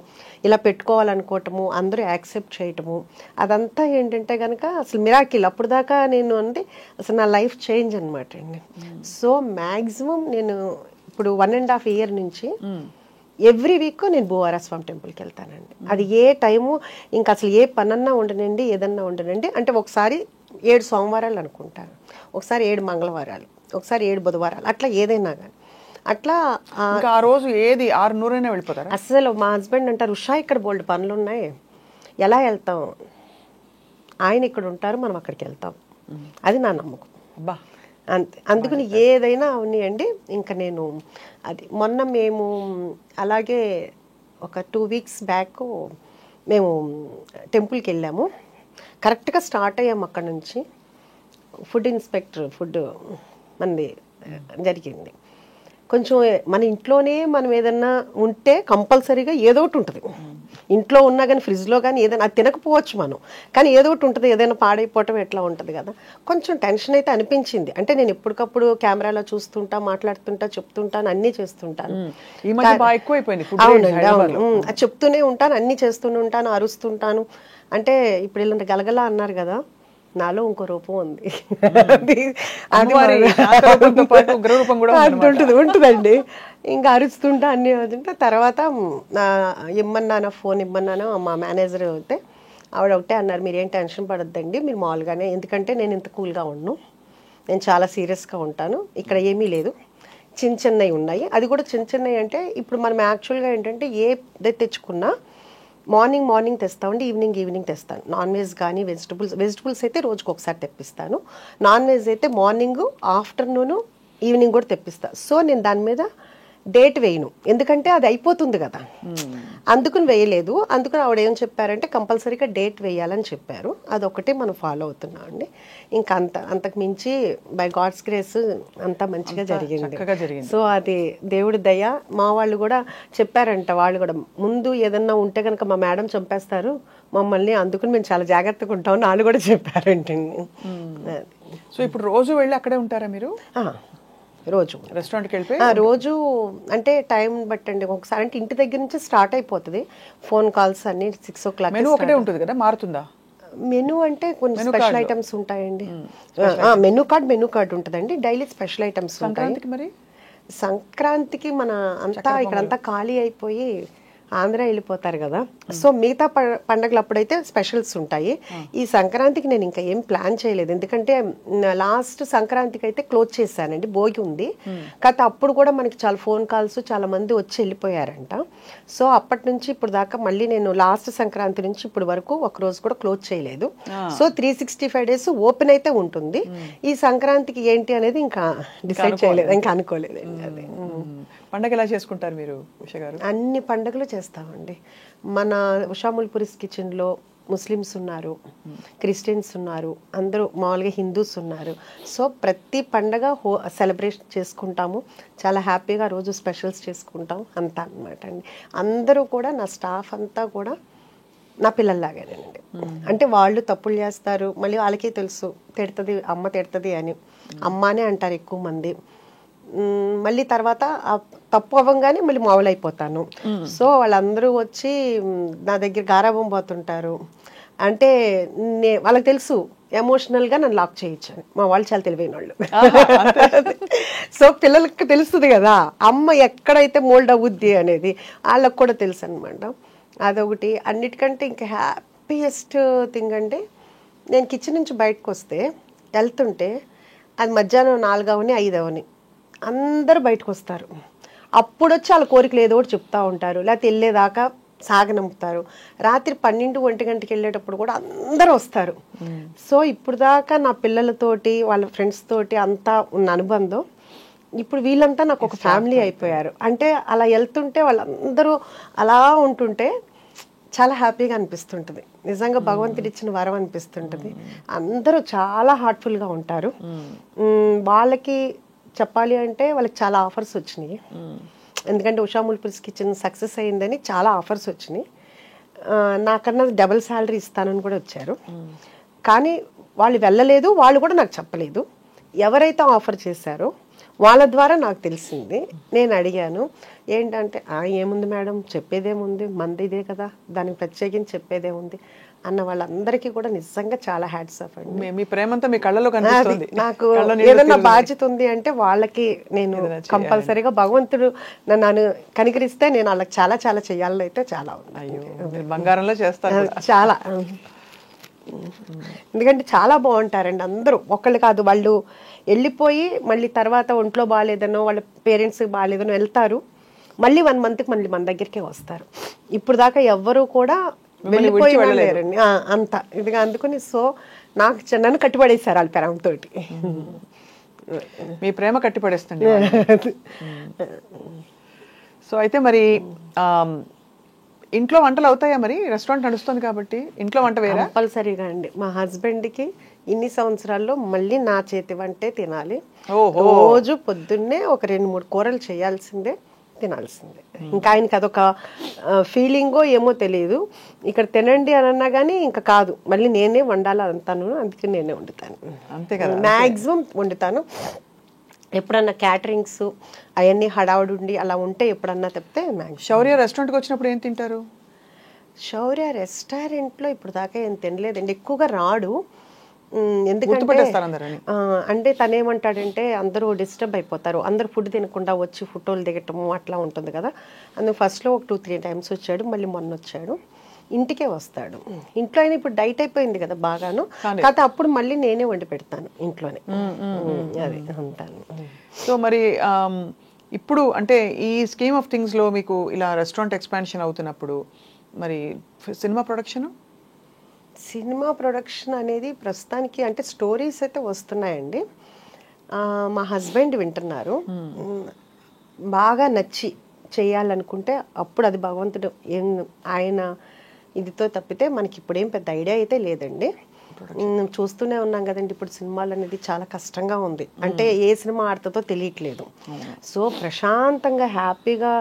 ఇలా పెట్టుకోవాలనుకోవటము, అందరూ యాక్సెప్ట్ చేయటము, అదంతా ఏంటంటే కనుక అసలు మిరాకిల్. అప్పుడు దాకా నేను అంటే అసలు నా లైఫ్ చేంజ్ అనమాట అండి. సో మ్యాక్సిమం నేను ఇప్పుడు 1.5 year నుంచి ఎవ్రీ వీక్ నేను భూవరాజ స్వామి టెంపుల్కి వెళ్తానండి. అది ఏ టైము, ఇంకా అసలు ఏ పనన్నా ఉండనండి, ఏదన్నా ఉండనండి. అంటే ఒకసారి 7 సోమవారాలు అనుకుంటాను, ఒకసారి 7 మంగళవారాలు, ఒకసారి 7 బుధవారాలు, అట్లా ఏదైనా కానీ అట్లా. ఆ రోజు ఏది 600 వెళ్ళిపోతారు. అసలు మా హస్బెండ్ అంటారు, ఉషా ఇక్కడ బోల్డ్ పనులు ఉన్నాయి, ఎలా వెళ్తాం, ఆయన ఇక్కడ ఉంటారు మనం అక్కడికి వెళ్తాం, అది నా నమ్మకం. అబ్బా అంతే, అందుకని ఏదైనా ఉన్నాయండి. ఇంకా నేను అది మొన్న మేము అలాగే ఒక 2 weeks బ్యాక్ మేము టెంపుల్కి వెళ్ళాము. కరెక్ట్గా స్టార్ట్ అయ్యాము అక్కడ నుంచి, ఫుడ్ ఇన్స్పెక్టర్ ఫుడ్ మనది జరిగింది. కొంచెం మన ఇంట్లోనే మనం ఏదన్నా ఉంటే కంపల్సరీగా ఏదో ఒకటి ఉంటుంది, ఇంట్లో ఉన్నా కానీ ఫ్రిడ్జ్లో కానీ ఏదైనా అది తినకపోవచ్చు మనం, కానీ ఏదో ఒకటి ఉంటుంది, ఏదైనా పాడైపోవటం ఎట్లా ఉంటుంది కదా. కొంచెం టెన్షన్ అయితే అనిపించింది. అంటే నేను ఎప్పటికప్పుడు కెమెరాలో చూస్తుంటా, మాట్లాడుతుంటా, చెప్తుంటాను, అన్నీ చేస్తుంటాను. అవునండి, అవును, అది చెప్తూనే ఉంటాను, అన్నీ చేస్తూనే ఉంటాను, అరుస్తుంటాను. అంటే ఇప్పుడు ఇలాంటి గలగలా అన్నారు కదా, నాలో ఇంకో రూపం ఉంది, ఉంటుందండి. ఇంకా అరుస్తుంటా అన్ని అవుతుంటా. తర్వాత ఇమ్మన్నాను, ఫోన్ ఇమ్మన్నాను, మా మేనేజర్ అయితే ఆవిడ ఒకటే అన్నారు, మీరేం టెన్షన్ పడొద్దండి, మీరు మామూలుగానే, ఎందుకంటే నేను ఇంత కూల్గా ఉన్నాను, నేను చాలా సీరియస్గా ఉంటాను, ఇక్కడ ఏమీ లేదు, చిన్నవి ఉన్నాయి. అది కూడా చిన్నవి అంటే ఇప్పుడు మనం యాక్చువల్గా ఏంటంటే ఏది తెచ్చుకున్నా మార్నింగ్ తెస్తామండి, ఈవినింగ్ తెస్తాను. నాన్ వెజ్ కానీ వెజిటబుల్స్ అయితే రోజుకి ఒకసారి తెప్పిస్తాను. నాన్ వెజ్ అయితే మార్నింగ్, ఆఫ్టర్నూన్, ఈవినింగ్ కూడా తెప్పిస్తాను. సో నేను దాని మీద డేట్ వేయను, ఎందుకంటే అది అయిపోతుంది కదా, అందుకుని వేయలేదు. అందుకని ఆవిడ ఏం చెప్పారంటే కంపల్సరీగా డేట్ వేయాలని చెప్పారు. అదొకటి మనం ఫాలో అవుతున్నాం అండి. ఇంకా అంతకు మించి బై గాడ్స్ గ్రేస్ అంతా మంచిగా జరిగింది. సో అది దేవుడి దయ. మా వాళ్ళు కూడా చెప్పారంట, వాళ్ళు కూడా ముందు ఏదన్నా ఉంటే కనుక మా మేడం చంపేస్తారు మమ్మల్ని, అందుకని మేము చాలా జాగ్రత్తగా ఉంటామని వాళ్ళు కూడా చెప్పారంటండి. సో ఇప్పుడు రోజు వెళ్ళి అక్కడే ఉంటారా మీరు? రోజు రెస్టారెంట్కి వెళ్ళిపోయి రోజు అంటే టైం బట్టండి. ఒకసారి అంటే ఇంటి దగ్గర నుంచి స్టార్ట్ అయిపోతుంది, ఫోన్ కాల్స్ అన్ని 6 o'clock. మెనూ ఒకటే ఉంటుంది కదా, మారుతుందా? మెనూ అంటే కొన్ని స్పెషల్ ఐటమ్స్ ఉంటాయండి. మెనూ కార్డ్ ఉంటుందండి, డైలీ స్పెషల్ ఐటమ్స్ ఉంటాయి. మరి సంక్రాంతికి మన అంతా ఇక్కడంతా ఖాళీ అయిపోయి ఆంధ్ర వెళ్ళిపోతారు కదా. సో మిగతా పండగలు అప్పుడైతే స్పెషల్స్ ఉంటాయి. ఈ సంక్రాంతికి నేను ఇంకా ఏం ప్లాన్ చేయలేదు, ఎందుకంటే లాస్ట్ సంక్రాంతికి అయితే క్లోజ్ చేశానండి, భోగి ఉంది. కాకపోతే అప్పుడు కూడా మనకి చాలా ఫోన్ కాల్స్, చాలా మంది వచ్చి వెళ్ళిపోయారంట. సో అప్పటి నుంచి ఇప్పుడు దాకా మళ్ళీ నేను లాస్ట్ సంక్రాంతి నుంచి ఇప్పుడు వరకు ఒక రోజు కూడా క్లోజ్ చేయలేదు. సో 365 days ఓపెన్ అయితే ఉంటుంది. ఈ సంక్రాంతికి ఏంటి అనేది ఇంకా డిసైడ్ చేయలేదు, ఇంకా అనుకోలేదు. అది పండగ ఎలా చేసుకుంటారు మీరు ఉషా గారు? అన్ని పండుగలు చేస్తామండి. మన ఉషా ముల్పురిస్ కిచెన్లో ముస్లిమ్స్ ఉన్నారు, క్రిస్టియన్స్ ఉన్నారు, అందరూ మామూలుగా హిందూస్ ఉన్నారు. సో ప్రతి పండగ సెలబ్రేషన్ చేసుకుంటాము, చాలా హ్యాపీగా రోజు స్పెషల్స్ చేసుకుంటాం అంతా అనమాట అండి. అందరూ కూడా నా స్టాఫ్ అంతా కూడా నా పిల్లల్లాగానేనండి. అంటే వాళ్ళు తప్పులు చేస్తారు, మళ్ళీ వాళ్ళకే తెలుసు తిడుతుంది, అమ్మ తిడుతుంది అని, అమ్మానే అంటారు ఎక్కువ మంది. మళ్ళీ తర్వాత తప్పు అవ్వగానే మళ్ళీ మామూలు అయిపోతాను. సో వాళ్ళందరూ వచ్చి నా దగ్గర గారాబం పోతుంటారు. అంటే వాళ్ళకి తెలుసు ఎమోషనల్గా నన్ను లాక్ చేయొచ్చు అని. మా వాళ్ళు చాలా తెలివైన వాళ్ళు. సో పిల్లలకి తెలుస్తుంది కదా అమ్మ ఎక్కడైతే మోల్డ్ అవుద్ది అనేది, వాళ్ళకి కూడా తెలుసు అనమాట. అదొకటి. అన్నిటికంటే ఇంకా హ్యాపీయెస్ట్ థింగ్ అంటే, నేను కిచెన్ నుంచి బయటకు వస్తే వెళ్తుంటే అది మధ్యాహ్నం 4 అవని 5 అవని అందరూ బయటకు వస్తారు. అప్పుడు వచ్చి వాళ్ళ కోరికలు ఏదో ఒకటి చెప్తూ ఉంటారు, లేకపోతే వెళ్ళేదాకా సాగనంపుతారు. రాత్రి 12-1 గంటకి వెళ్ళేటప్పుడు కూడా అందరూ వస్తారు. సో ఇప్పుడు దాకా నా పిల్లలతోటి వాళ్ళ ఫ్రెండ్స్ తోటి అంతా ఉన్న అనుబంధం ఇప్పుడు వీళ్ళంతా నాకు ఒక ఫ్యామిలీ అయిపోయారు. అంటే అలా వెళ్తుంటే వాళ్ళందరూ అలా ఉంటుంటే చాలా హ్యాపీగా అనిపిస్తుంటుంది. నిజంగా భగవంతుడు ఇచ్చిన వరం అనిపిస్తుంటుంది. అందరూ చాలా హార్ట్ఫుల్గా ఉంటారు. వాళ్ళకి చెప్పాలి అంటే వాళ్ళకి చాలా ఆఫర్స్ వచ్చినాయి, ఎందుకంటే ఉషా ముల్పురిస్ కిచెన్ సక్సెస్ అయిందని చాలా ఆఫర్స్ వచ్చినాయి. నాకన్నా డబుల్ శాలరీ ఇస్తానని కూడా వచ్చారు. కానీ వాళ్ళు వెళ్ళలేదు, వాళ్ళు కూడా నాకు చెప్పలేదు. ఎవరైతే ఆఫర్ చేశారో వాళ్ళ ద్వారా నాకు తెలిసింది. నేను అడిగాను, ఏంటంటే ఏముంది మేడం, చెప్పేదేముంది, మంది ఇదే కదా, దానికి ప్రత్యేకించి చెప్పేదేముంది అన్న వాళ్ళందరికీ కూడా నిజంగా చాలా హ్యాట్స్ ఆఫ్ అండి. మీ ప్రేమంతా మీ కళ్ళలో కనిపిస్తుంది. నాకు ఏదన్నా బాధ్యత ఉంది అంటే వాళ్ళకి నేను కంపల్సరీగా, భగవంతుడు నన్ను కనికరిస్తే నేను వాళ్ళకి చాలా చాలా చేయాలని అయితే చాలా ఉంది. బంగారంలో చేస్తాను చాలా. ఎందుకంటే చాలా బాగుంటారండి అందరూ, ఒకళ్ళు కాదు. వాళ్ళు వెళ్ళిపోయి మళ్ళీ తర్వాత ఒంట్లో బాగాలేదనో వాళ్ళ పేరెంట్స్ బాగాలేదనో వెళ్తారు, మళ్ళీ 1 monthకి మళ్ళీ మన దగ్గరికే వస్తారు. ఇప్పుడు దాకా ఎవ్వరూ కూడా వెళ్ళిపోయి వెళ్ళలేరండి అంత ఇదిగా. అందుకని సో నాకు నన్ను కట్టుబడేశారు వాళ్ళ ప్రేమతో. మీ ప్రేమ కట్టిపడేస్తుంది. సో అయితే మరి ఇంట్లో వంటలు అవుతాయా? మరి రెస్టారెంట్ నడుస్తుంది కాబట్టి ఇంట్లో వంట వేరే కంపల్సరీగా అండి. మా హస్బెండ్కి ఇన్ని సంవత్సరాల్లో మళ్ళీ నా చేతి వంటే తినాలి. రోజు పొద్దున్నే ఒక 2-3 కూరలు చేయాల్సిందే, తినాల్సిందే. ఇంకా ఆయనకి అదొక ఫీలింగో ఏమో తెలియదు. ఇక్కడ తినండి అని అన్నా కానీ ఇంకా కాదు, మళ్ళీ నేనే వండాలి అంతాను, అందుకే నేనే వండుతాను. అంతే కదా, మ్యాక్సిమం వండుతాను. ఎప్పుడన్నా క్యాటరింగ్స్ అవన్నీ హడావుడి ఉండి అలా ఉంటే ఎప్పుడన్నా తప్పితే శౌర్య రెస్టారెంట్కి వచ్చినప్పుడు ఏం తింటారు? శౌర్య రెస్టారెంట్లో ఇప్పుడు దాకా ఏం తినలేదండి, ఎక్కువగా రాడు. ఎందుకంటే అంటే తనేమంటాడంటే అందరూ డిస్టర్బ్ అయిపోతారు, అందరూ ఫుడ్ తినకుండా వచ్చి ఫోటోలు దిగటము అట్లా ఉంటుంది కదా. అందుకు ఫస్ట్లో ఒక 2-3 times వచ్చాడు, మళ్ళీ మొన్న వచ్చాడు. ఇంటికే వస్తాడు. ఇంట్లో అయినా ఇప్పుడు డైట్ అయిపోయింది కదా బాగాను, కాకపోతే అప్పుడు మళ్ళీ నేనే వండి పెడతాను ఇంట్లోనే, అది ఉంటాను. సో మరి ఇప్పుడు అంటే ఈ స్కీమ్ ఆఫ్ థింగ్స్లో మీకు ఇలా రెస్టారెంట్ ఎక్స్పాన్షన్ అవుతున్నప్పుడు మరి సినిమా ప్రొడక్షన్ అనేది ప్రస్తుతానికి అంటే స్టోరీస్ అయితే వస్తున్నాయండి. మా హస్బెండ్ వింటున్నారు. బాగా నచ్చి చేయాలనుకుంటే అప్పుడు అది భగవంతుడు ఆయన ఇదితో తప్పితే మనకి ఇప్పుడేం పెద్ద ఐడియా అయితే లేదండి. చూస్తూనే ఉన్నాం కదండి, ఇప్పుడు సినిమాలు అనేది చాలా కష్టంగా ఉంది. అంటే ఏ సినిమా ఆడుతుందో తెలియట్లేదు. సో ప్రశాంతంగా హ్యాపీగా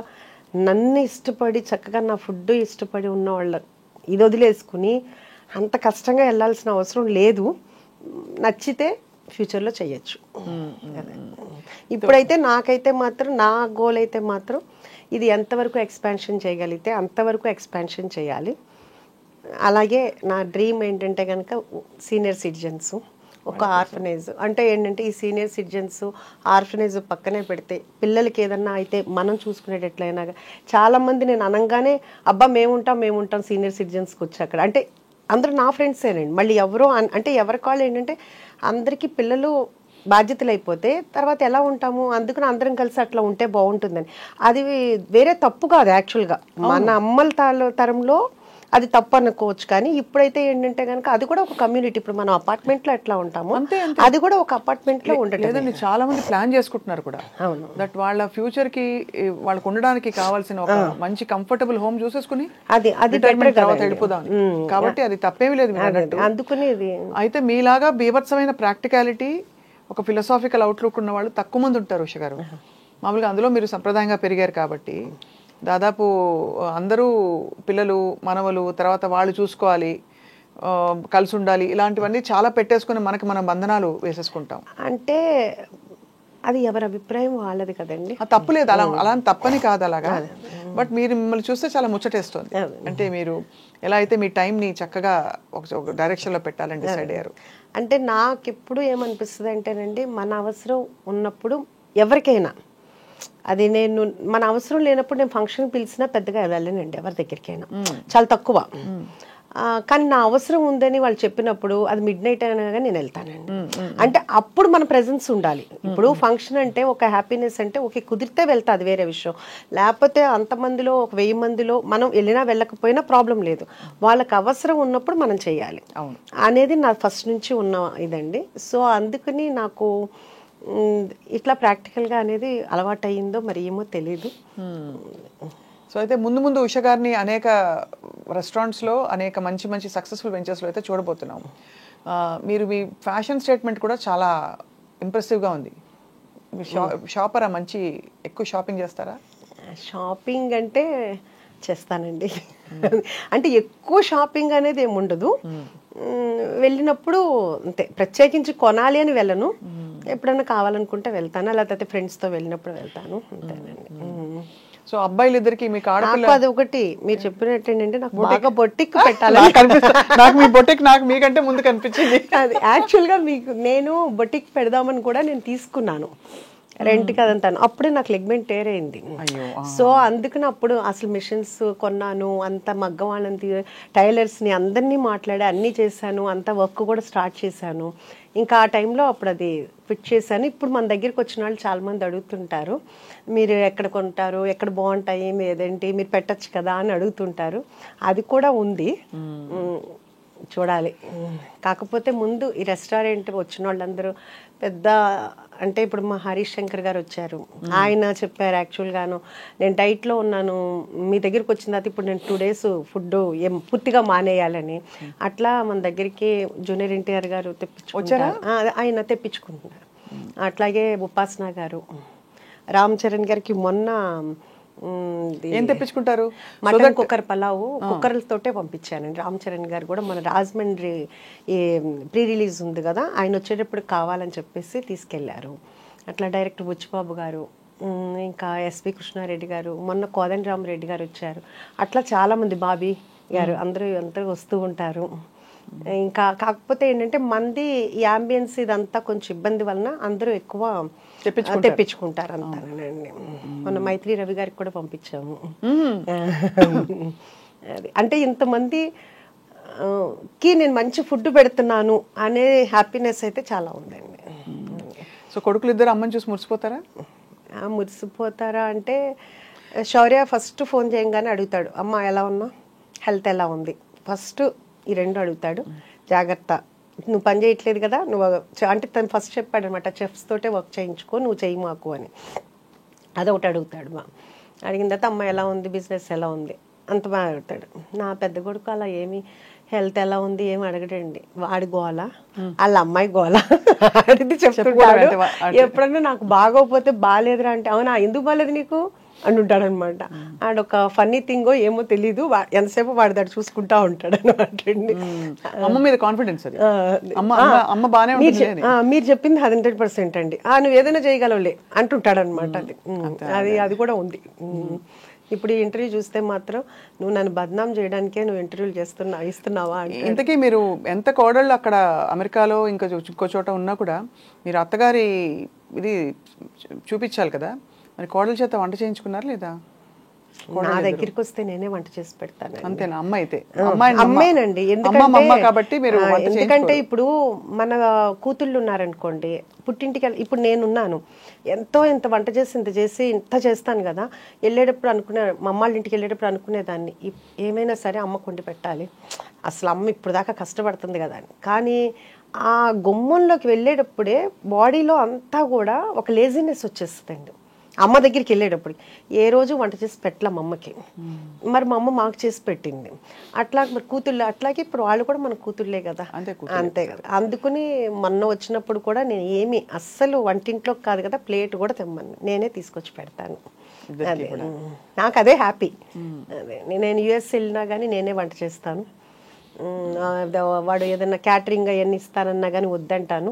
నన్ను ఇష్టపడి చక్కగా నా ఫుడ్ ఇష్టపడి ఉన్న వాళ్ళ ఇది వదిలేసుకుని అంత కష్టంగా వెళ్ళాల్సిన అవసరం లేదు. నచ్చితే ఫ్యూచర్లో చేయొచ్చు. ఇప్పుడైతే నాకైతే మాత్రం నా గోల్ అయితే మాత్రం ఇది ఎంతవరకు ఎక్స్పాన్షన్ చేయగలిగితే అంతవరకు ఎక్స్పాన్షన్ చేయాలి. అలాగే నా డ్రీమ్ ఏంటంటే కనుక సీనియర్ సిటిజన్స్ ఒక ఆర్ఫనైజ్ అంటే ఏంటంటే ఈ సీనియర్ సిటిజన్స్ ఆర్ఫనైజ్ పక్కనే పెడితే పిల్లలకి ఏదన్నా అయితే మనం చూసుకునేటట్లయినా చాలా మంది నేను అనగానే అబ్బా మేముంటాం సీనియర్ సిటిజన్స్కి వచ్చి అక్కడ అంటే అందరూ నా ఫ్రెండ్సేనండి మళ్ళీ ఎవరో అంటే ఎవరి కాళ్ళు ఏంటంటే అందరికీ పిల్లలు బాధ్యతలు అయిపోతే తర్వాత ఎలా ఉంటాము అందుకని అందరం కలిసి అట్లా ఉంటే బాగుంటుందని అది వేరే తప్పు కాదు యాక్చువల్గా మన అమ్మల తరంలో అది తప్పు అనుకోవచ్చు కానీ ఇప్పుడైతే ఏంటంటే కనుక అది కూడా ఒక కమ్యూనిటీ ఇప్పుడు మనం అపార్ట్మెంట్ లో ఎట్లా ఉంటామో అది కూడా ఒక అపార్ట్మెంట్ లో ఉండటం చాలా మంది ప్లాన్ చేసుకుంటున్నారు కూడా అవును దట్ వాళ్ళ ఫ్యూచర్ కి వాళ్ళకు ఉండడానికి కావాల్సిన ఒక మంచి కంఫర్టబుల్ హోమ్ చూసేసుకుని అది తర్వాత వెళ్ళిపోదాం కాబట్టి అది తప్పేమీ లేదు మీరు అన్నట్టు. అందుకని అయితే మీలాగా బీభత్సమైన ప్రాక్టికాలిటీ ఒక ఫిలసాఫికల్ అవుట్లుక్ ఉన్న వాళ్ళు తక్కువ మంది ఉంటారు ఉష గారు. మామూలుగా అందులో మీరు సంప్రదాయంగా పెరిగారు కాబట్టి దాదాపు అందరూ పిల్లలు మనవలు తర్వాత వాళ్ళు చూసుకోవాలి కలిసి ఉండాలి ఇలాంటివన్నీ చాలా పెట్టేసుకుని మనకి మనం బంధనాలు వేసేసుకుంటాం. అంటే అది ఎవరి అభిప్రాయం వాళ్ళది కదండి, తప్పులేదు అలా తప్పని కాదు అలాగా. బట్ మీరు మిమ్మల్ని చూస్తే చాలా ముచ్చటేస్తుంది. అంటే మీరు ఎలా అయితే మీ టైంని చక్కగా ఒక డైరెక్షన్లో పెట్టాలని డిసైడ్ అయ్యారు. అంటే నాకు ఎప్పుడు ఏమనిపిస్తుంది అంటేనండి మన అవసరం ఉన్నప్పుడు ఎవరికైనా అది నేను మన అవసరం లేనప్పుడు నేను ఫంక్షన్ పిలిచినా పెద్దగా వెళ్ళానండి ఎవరి దగ్గరికైనా చాలా తక్కువ. కానీ నా అవసరం ఉందని వాళ్ళు చెప్పినప్పుడు అది మిడ్ నైట్ అయినా కానీ నేను వెళ్తానండి. అంటే అప్పుడు మన ప్రెజెన్స్ ఉండాలి. ఇప్పుడు ఫంక్షన్ అంటే ఒక హ్యాపీనెస్ అంటే ఓకే కుదిరితే వెళ్తా అది వేరే విషయం, లేకపోతే అంతమందిలో ఒక 1000 మందిలో మనం వెళ్ళినా వెళ్ళకపోయినా ప్రాబ్లం లేదు. వాళ్ళకి అవసరం ఉన్నప్పుడు మనం చేయాలి అనేది నా ఫస్ట్ నుంచి ఉన్న ఇదండి. సో అందుకని నాకు ఇట్లా ప్రాక్టికల్గా అనేది అలవాటు అయ్యిందో మరి ఏమో తెలీదు. సో అయితే ముందు ఉష గారిని అనేక రెస్టారెంట్స్లో అనేక మంచి సక్సెస్ఫుల్ వెంచర్స్లో అయితే చూడబోతున్నాం. మీరు మీ ఫ్యాషన్ స్టేట్మెంట్ కూడా చాలా ఇంప్రెసివ్గా ఉంది. షాపరా మంచి ఎక్కువ షాపింగ్ చేస్తారా? షాపింగ్ అంటే చేస్తానండి. అంటే ఎక్కువ షాపింగ్ అనేది ఏముండదు, వెళ్ళినప్పుడు అంతే ప్రత్యేకించి కొనాలి అని వెళ్ళను, ఎప్పుడైనా కావాలనుకుంటే వెళ్తాను, లేకపోతే ఫ్రెండ్స్తో వెళ్ళినప్పుడు వెళ్తాను అంతేనండి. సో అబ్బాయిలు ఇద్దరికి మీకు ఆడపిల్ల అది ఒకటి మీరు చెప్పినట్టు ఏంటంటే నాకు బాగా బొట్టిక్ పెట్టాలి నాకు మీ బొట్టిక్ నాకు మీకంటే ముందు కనిపించింది. అది యాక్చువల్గా మీకు నేను బొట్టిక్ పెడదామని కూడా నేను తీసుకున్నాను రెంట్కి అదంతాను, అప్పుడే నాకు లెగ్మెంట్ టేర్ అయింది. సో అందుకని అప్పుడు అసలు మిషన్స్ కొన్నాను, అంత మగ్గం వాళ్ళని టైలర్స్ని అందరినీ మాట్లాడి అన్నీ చేశాను, అంత వర్క్ కూడా స్టార్ట్ చేశాను. ఇంకా ఆ టైంలో అప్పుడు అది ఫిట్ చేశాను. ఇప్పుడు మన దగ్గరికి వచ్చిన వాళ్ళు చాలా మంది అడుగుతుంటారు మీరు ఎక్కడ కొంటారు, ఎక్కడ బాగుంటాయి, ఏదేంటి మీరు పెట్టచ్చు కదా అని అడుగుతుంటారు. అది కూడా ఉంది, చూడాలి. కాకపోతే ముందు ఈ రెస్టారెంట్ వచ్చిన వాళ్ళందరూ పెద్ద అంటే ఇప్పుడు మా హరీష్ శంకర్ గారు వచ్చారు, ఆయన చెప్పారు యాక్చువల్గాను నేను డైట్లో ఉన్నాను, మీ దగ్గరికి వచ్చిన తర్వాత ఇప్పుడు నేను 2 days ఫుడ్ ఏం పూర్తిగా మానేయాలని. అట్లా మన దగ్గరికి జూనియర్ ఎన్టీఆర్ గారు తెప్పించుకుంటారు, ఆయన తెప్పించుకుంటున్నారు. అట్లాగే ఉపాసన గారు, రామ్ చరణ్ గారికి మొన్న ఏం తెప్పించుకుంటారు మటన్ కుక్కర్ పలావు కుక్కర్లతోటే పంపించానండి. రామ్ చరణ్ గారు కూడా మన రాజమండ్రి ఈ ప్రీ రిలీజ్ ఉంది కదా ఆయన వచ్చేటప్పుడు కావాలని చెప్పేసి తీసుకెళ్లారు. అట్లా డైరెక్టర్ బుచ్చిబాబు గారు, ఇంకా ఎస్పి కృష్ణారెడ్డి గారు, మొన్న కోదండరామరెడ్డి గారు వచ్చారు. అట్లా చాలా మంది బాబీ గారు అందరూ వస్తూ ఉంటారు. ఇంకా కాకపోతే ఏంటంటే మంది ఈ అంబియన్స్ ఇదంతా కొంచెం ఇబ్బంది వలన అందరూ ఎక్కువ తెప్పించుకుంటారు అంతానండి. మొన్న మైత్రి రవి గారికి కూడా పంపించాము. అంటే ఇంతమంది కి నేను మంచి ఫుడ్ పెడుతున్నాను అనే హ్యాపీనెస్ అయితే చాలా ఉందండి. సో కొడుకులు ఇద్దరు అమ్మని చూసి మురిసిపోతారా? మురిసిపోతారా అంటే శౌర్య ఫస్ట్ ఫోన్ చేయగానే అడుగుతాడు, అమ్మ ఎలా ఉన్నా, హెల్త్ ఎలా ఉంది, ఫస్ట్ ఈ 2 అడుగుతాడు. జాగ్రత్త నువ్వు పని చేయట్లేదు కదా, నువ్వు అంటే తను ఫస్ట్ చెప్పాడు అనమాట, చెఫ్స్ తోటే వర్క్ చేయించుకో, నువ్వు చెయ్యి మాకు అని. అదొకటి అడుగుతాడు. అడిగిన తర్వాత అమ్మ ఎలా ఉంది, బిజినెస్ ఎలా ఉంది, అంత బాగా అడుగుతాడు. నా పెద్ద కొడుకు అలా ఏమి హెల్త్ ఎలా ఉంది ఏమి అడగడండి, వాడి గోల వాళ్ళ అమ్మాయి గోల అడిగి చెప్తుంటాడు. ఎప్పుడన్నా నాకు బాగోపోతే బాగాలేదురా అంటే అవునా ఎందుకు బాగాలేదు నీకు అని ఉంటాడు అనమాట. ఆడొక ఫన్నీ థింగో ఏమో తెలీదు, ఎంతసేపు వాడి దాడు చూసుకుంటా ఉంటాడు అనమాట. అమ్మ మీద కాన్ఫిడెన్స్, మీరు చెప్పింది 100% అండి, నువ్వు ఏదైనా చేయగలవులే అంటుంటాడు అనమాట. అది కూడా ఉంది. ఇప్పుడు ఈ ఇంటర్వ్యూ చూస్తే మాత్రం నువ్వు నన్ను బద్నాం చేయడానికే నువ్వు ఇంటర్వ్యూలు ఇస్తున్నావా అంటే. ఇంతకీ మీరు ఎంత కోడళ్ళు అక్కడ అమెరికాలో ఇంకా ఇంకో చోట ఉన్నా కూడా మీరు అత్తగారి ఇది చూపించాలి కదా, మరి కోడల చేత వంట చేయించుకున్నారు లేదా? నా దగ్గరికి వస్తే నేనే వంట చేసి పెడతాను. అంతేనా? అమ్మ అయితే అమ్మేనండి. ఎందుకంటే ఇప్పుడు మన కూతుళ్ళు ఉన్నారనుకోండి, పుట్టింటికి ఇప్పుడు నేనున్నాను, ఎంత వంట చేసి ఇంత చేస్తాను కదా, వెళ్ళేటప్పుడు మా అమ్మాళ్ళ ఇంటికి వెళ్ళేటప్పుడు అనుకునేదాన్ని ఏమైనా సరే అమ్మకు వండి పెట్టాలి, అసలు అమ్మ ఇప్పుడు దాకా కష్టపడుతుంది కదా అని. కానీ ఆ గుమ్మంలోకి వెళ్ళేటప్పుడే బాడీలో అంతా కూడా ఒక లేజినెస్ వచ్చేస్తుందండి. అమ్మ దగ్గరికి వెళ్ళేటప్పుడు ఏ రోజు వంట చేసి పెట్టలేం అమ్మకి, మరి మా అమ్మ మాకు చేసి పెట్టింది. అట్లా మరి కూతుళ్ళు అట్లాగే ఇప్పుడు వాళ్ళు కూడా మన కూతుళ్ళే కదా, అంతే కదా. అందుకుని మొన్న వచ్చినప్పుడు కూడా నేను ఏమి అస్సలు వంటింట్లోకి కాదు కదా, ప్లేట్ కూడా తెమ్మను, నేనే తీసుకొచ్చి పెడతాను. అదే నాకు అదే హ్యాపీ. అదే నేను యుఎస్ వెళ్ళినా కానీ నేనే వంట చేస్తాను. వాడు ఏదైనా క్యాటరింగ్ అవన్నీ ఇస్తానన్నా కానీ వద్దంటాను,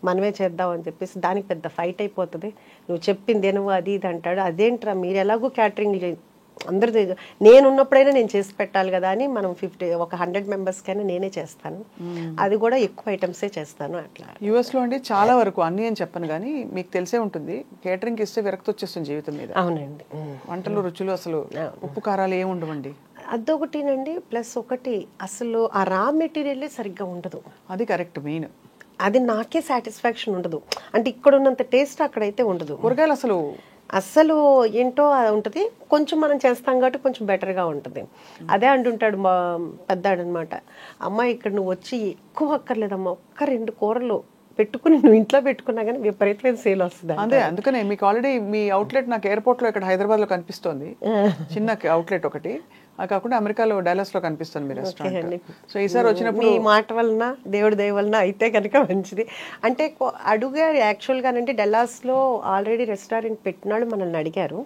మనమే చేద్దాం అని చెప్పేసి. దానికి పెద్ద ఫైట్ అయిపోతుంది, నువ్వు చెప్పిందేనో అది ఇది అంటాడు. అదేంట్రా మీరు ఎలాగో క్యాటరింగ్ అందరూ నేనున్నప్పుడైనా నేను చేసి పెట్టాలి కదా అని మనం 100 మెంబర్స్కైనా నేనే చేస్తాను. అది కూడా ఎక్కువ ఐటమ్సే చేస్తాను. అట్లా యుఎస్లో అండి చాలా వరకు అన్నీ అని చెప్పను కానీ మీకు తెలిసే ఉంటుంది, కేటరింగ్ ఇస్తే విరక్తి వచ్చేస్తుంది జీవితం మీద. అవునండి. వంటలు రుచులు అసలు ఉప్పు కారాలు ఏమి ఉండవండి. అదొకటినండి. ప్లస్ ఒకటి అసలు ఆ రా మెటీరియల్ సరిగ్గా ఉండదు. అది కరెక్ట్ మెయిన్. అది నాకే సాటిస్ఫాక్షన్ ఉండదు. అంటే ఇక్కడ ఉన్నంత టేస్ట్ అక్కడైతే ఉండదు. కూరగాయలు అసలు ఏంటో ఉంటుంది. కొంచెం మనం చేస్తాం కాబట్టి కొంచెం బెటర్గా ఉంటుంది. అదే అంటుంటాడు మా పెద్దాడు అనమాట, అమ్మ ఇక్కడ నువ్వు వచ్చి ఎక్కువ అక్కర్లేదమ్మా, 1-2 కూరలు పెట్టుకుని నువ్వు ఇంట్లో పెట్టుకున్నా కానీ విపరీతమైన సేల్ వస్తుంది. అదే అందుకనే మీకు ఆల్రెడీ మీ అవుట్లెట్ నాకు ఎయిర్పోర్ట్ లో ఇక్కడ హైదరాబాద్ లో కనిపిస్తోంది, చిన్న అవుట్లెట్ ఒకటి. అది కాకుండా అమెరికాలో డాలస్ లో కనిపిస్తుంది మీ రెస్టారెంట్. సో ఈసారి వచ్చినప్పుడు మీ మాట వలన దేవుడి దయ వలన అయితే కనుక మంచిది. అంటే అడిగారు యాక్చువల్గానంటే డల్లాస్ లో ఆల్రెడీ రెస్టారెంట్ పెట్టినాడు, మనల్ని అడిగారు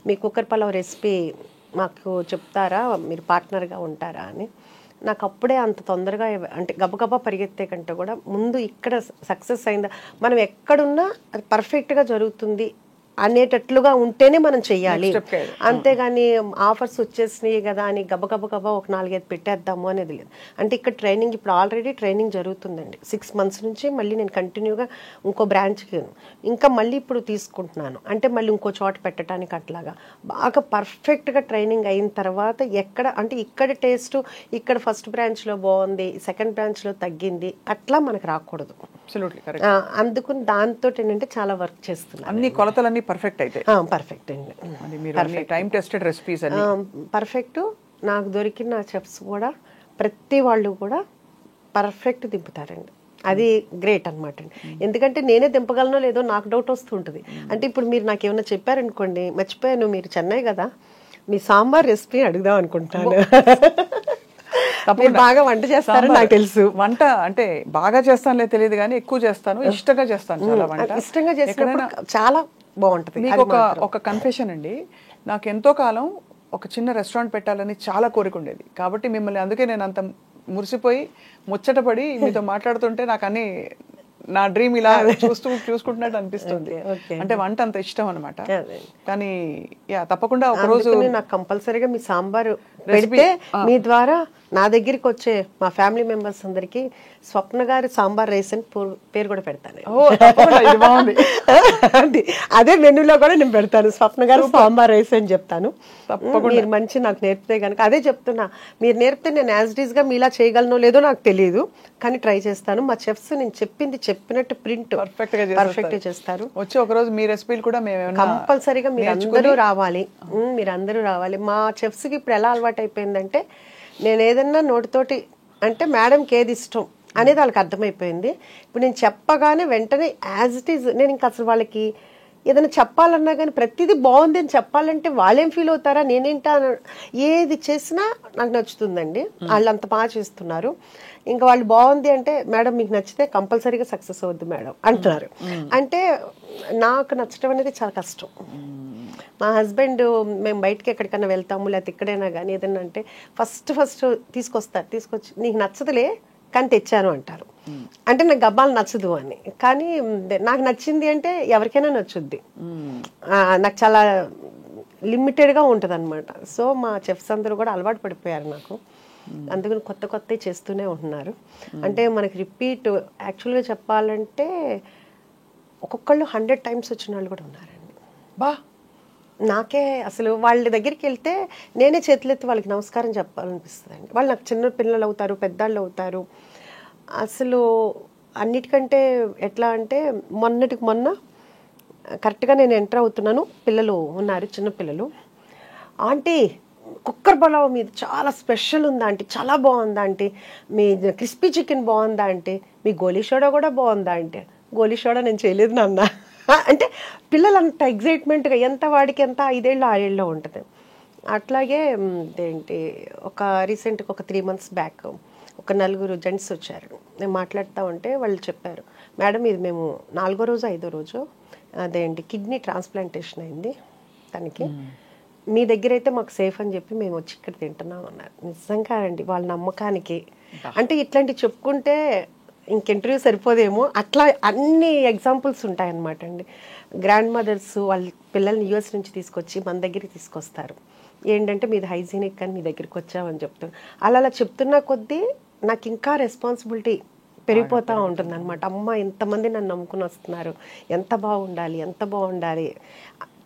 మీ కుక్కర్ పలావ్ రెసిపీ మాకు చెప్తారా, మీరు పార్ట్నర్గా ఉంటారా అని. నాకు అప్పుడే అంత తొందరగా అంటే గబగబా పరిగెత్తే కంటే కూడా ముందు ఇక్కడ సక్సెస్ అయిందా, మనం ఎక్కడున్నా అది పర్ఫెక్ట్గా జరుగుతుంది అనేటట్లుగా ఉంటేనే మనం చెయ్యాలి. అంతేగాని ఆఫర్స్ వచ్చేసినాయి కదా అని గబగబా ఒక 4-5 పెట్టేద్దాము అనేది లేదు. అంటే ఇక్కడ ట్రైనింగ్ ఇప్పుడు ఆల్రెడీ ట్రైనింగ్ జరుగుతుందండి 6 months నుంచి. మళ్ళీ నేను కంటిన్యూగా ఇంకో బ్రాంచ్కి ఇంకా మళ్ళీ ఇప్పుడు తీసుకుంటున్నాను. అంటే మళ్ళీ ఇంకో చోట పెట్టడానికి అట్లాగా బాగా పర్ఫెక్ట్గా ట్రైనింగ్ అయిన తర్వాత ఎక్కడ అంటే ఇక్కడ టేస్ట్ ఇక్కడ ఫస్ట్ బ్రాంచ్లో బాగుంది, సెకండ్ బ్రాంచ్లో తగ్గింది, అట్లా మనకు రాకూడదు. అందుకుని దాంతో ఏంటంటే చాలా వర్క్ చేస్తున్నాను. అన్ని కొలతలన్నీ పర్ఫెక్ట్ అయితే పర్ఫెక్ట్ అండి. Time tested recipes perfect. నాకు దొరికిన చెఫ్స్ కూడా ప్రతి వాళ్ళు కూడా పర్ఫెక్ట్ దింపుతారండి. అది గ్రేట్ అనమాట అండి. ఎందుకంటే నేనే దింపగలనో లేదో నాకు డౌట్ వస్తుంటుంది. అంటే ఇప్పుడు మీరు నాకు ఏమైనా చెప్పారనుకోండి, మర్చిపోయాను మీరు చెన్నై కదా, మీ సాంబార్ రెసిపీ అడుగుదాం అనుకుంటాను. బాగా వంట చేస్తారని నాకు తెలుసు. వంట అంటే బాగా చేస్తానులే తెలియదు కానీ ఎక్కువ చేస్తాను, ఇష్టంగా చేస్తాను. చాలా వంట ఇష్టంగా చేసినప్పుడు చాలా బాగుంటుంది. మీకు ఒక కన్ఫెషన్ అండి, నాకు ఎంతో కాలం ఒక చిన్న రెస్టారెంట్ పెట్టాలని చాలా కోరిక ఉండేది. కాబట్టి మిమ్మల్ని అందుకే నేను అంత మురిసిపోయి ముచ్చటపడి మీతో మాట్లాడుతుంటే నాకు అన్ని నా డ్రీమ్ ఇలా చూసుకుంటున్నట్టు అనిపిస్తుంది. అంటే వంట అంత ఇష్టం అనమాట. కానీ తప్పకుండా ఒక రోజు నాకు కంపల్సరీగా మీ సాంబార్ పెడితే మీ ద్వారా నా దగ్గరికి వచ్చే మా ఫ్యామిలీ మెంబర్స్ అందరికి స్వప్న గారి సాంబార్ రైస్ అని పేరు కూడా పెడతాను. అదే మెనూలో కూడా నేను పెడతాను, స్వప్న గారు సాంబార్ రైస్ అని చెప్తాను. మీరు మంచి నాకు నేర్పితే కనుక అదే చెప్తున్నా, మీరు నేర్పితే నేను యాజ్ ఇట్ ఈస్ గా మీలా చేయగలనో లేదో నాకు తెలియదు, కానీ ట్రై చేస్తాను. మా చెఫ్స్ నేను చెప్పినట్టు ప్రింట్ పర్ఫెక్ట్ గా చేస్తారు. వచ్చి ఒక రోజు మీ రెసిపీలు కూడా కంపల్సరీగా మీరందరూ రావాలి. మా చెఫ్స్ కి ఇప్పుడు ఎలా అలవాటు అయిపోయిందంటే, నేను ఏదన్నా నోటితోటి అంటే మేడంకి ఏది ఇష్టం అనేది వాళ్ళకి అర్థమైపోయింది. ఇప్పుడు నేను చెప్పగానే వెంటనే యాజ్ ఇట్ ఈజ్, నేను ఇంకా అసలు వాళ్ళకి ఏదైనా చెప్పాలన్నా కానీ ప్రతిదీ బాగుంది అని చెప్పాలంటే వాళ్ళేం ఫీల్ అవుతారా, నేనేంటా, ఏది చేసినా నాకు నచ్చుతుందండి. వాళ్ళు అంత బాగా చేస్తున్నారు. ఇంకా వాళ్ళు బాగుంది అంటే, మేడం మీకు నచ్చితే కంపల్సరీగా సక్సెస్ అవుద్ది మేడం అంటున్నారు. అంటే నాకు నచ్చడం అనేది చాలా కష్టం. మా హస్బెండ్ మేము బయటకి ఎక్కడికైనా వెళ్తాము లేకపోతే ఇక్కడైనా కానీ ఏదైనా అంటే ఫస్ట్ తీసుకొచ్చి నీకు నచ్చదులే కానీ తెచ్చాను అంటారు. అంటే నాకు గబ్బాలు నచ్చదు అని. కానీ నాకు నచ్చింది అంటే ఎవరికైనా నచ్చుద్ది. నాకు చాలా లిమిటెడ్గా ఉంటుంది అనమాట. సో మా చెఫ్స్ అందరూ కూడా అలవాటు పడిపోయారు నాకు. అందుకని కొత్త కొత్తవి చేస్తూనే ఉంటున్నారు. అంటే మనకి రిపీట్ యాక్చువల్గా చెప్పాలంటే ఒక్కొక్కళ్ళు 100 టైమ్స్ వచ్చిన వాళ్ళు కూడా ఉన్నారండి. బా నాకే అసలు వాళ్ళ దగ్గరికి వెళ్తే నేనే చేతులెత్తి వాళ్ళకి నమస్కారం చెప్పాలనిపిస్తుంది అండి. వాళ్ళు నాకు చిన్న పిల్లలు అవుతారు, పెద్దాళ్ళు అవుతారు. అసలు అన్నిటికంటే ఎట్లా అంటే మొన్నటికి మొన్న కరెక్ట్గా నేను ఎంటర్ అవుతున్నాను, పిల్లలు ఉన్నారు, చిన్న పిల్లలు. ఆంటీ కుక్కర్ పలావ్ మీద చాలా స్పెషల్ ఉందా ఆంటీ, చాలా బాగుందా ఆంటీ, మీ క్రిస్పీ చికెన్ బాగుందా ఆంటీ, మీ గోలీ సోడా కూడా బాగుందా ఆంటీ. గోలీ సోడా నేను చేయలేదు నాన్న అంటే పిల్లలు అంత ఎగ్జైట్మెంట్గా, ఎంత వాడికి ఎంత 5 ఏళ్ళు 6 ఏళ్ళలో ఉంటుంది. అట్లాగే ఏంటి ఒక రీసెంట్గా ఒక 3 months బ్యాక్ ఒక 4 జెంట్స్ వచ్చారు. నేను మాట్లాడుతూ ఉంటే వాళ్ళు చెప్పారు, మేడం ఇది మేము 4వ రోజు 5వ రోజు అదేంటి కిడ్నీ ట్రాన్స్ప్లాంటేషన్ అయింది తనకి, మీ దగ్గర అయితే మాకు సేఫ్ అని చెప్పి మేము వచ్చి ఇక్కడ తింటున్నాం అన్నారు. నిజంగా అండి వాళ్ళ నమ్మకానికి. అంటే ఇట్లాంటివి చెప్పుకుంటే ఇంక ఇంటర్వ్యూ సరిపోదేమో, అట్లా అన్ని ఎగ్జాంపుల్స్ ఉంటాయన్నమాట అండి. గ్రాండ్ మదర్స్ వాళ్ళ పిల్లల్ని యూఎస్ నుంచి తీసుకొచ్చి మన దగ్గరికి తీసుకొస్తారు. ఏంటంటే మీది హైజీనిక్ అని మీ దగ్గరికి వచ్చామని చెప్తారు. అలా చెప్తున్న కొద్దీ నాకు ఇంకా రెస్పాన్సిబిలిటీ పెరిగిపోతూ ఉంటుంది అనమాట. అమ్మ ఎంతమంది నన్ను నమ్ముకుని వస్తున్నారు, ఎంత బాగుండాలి, ఎంత బాగుండాలి,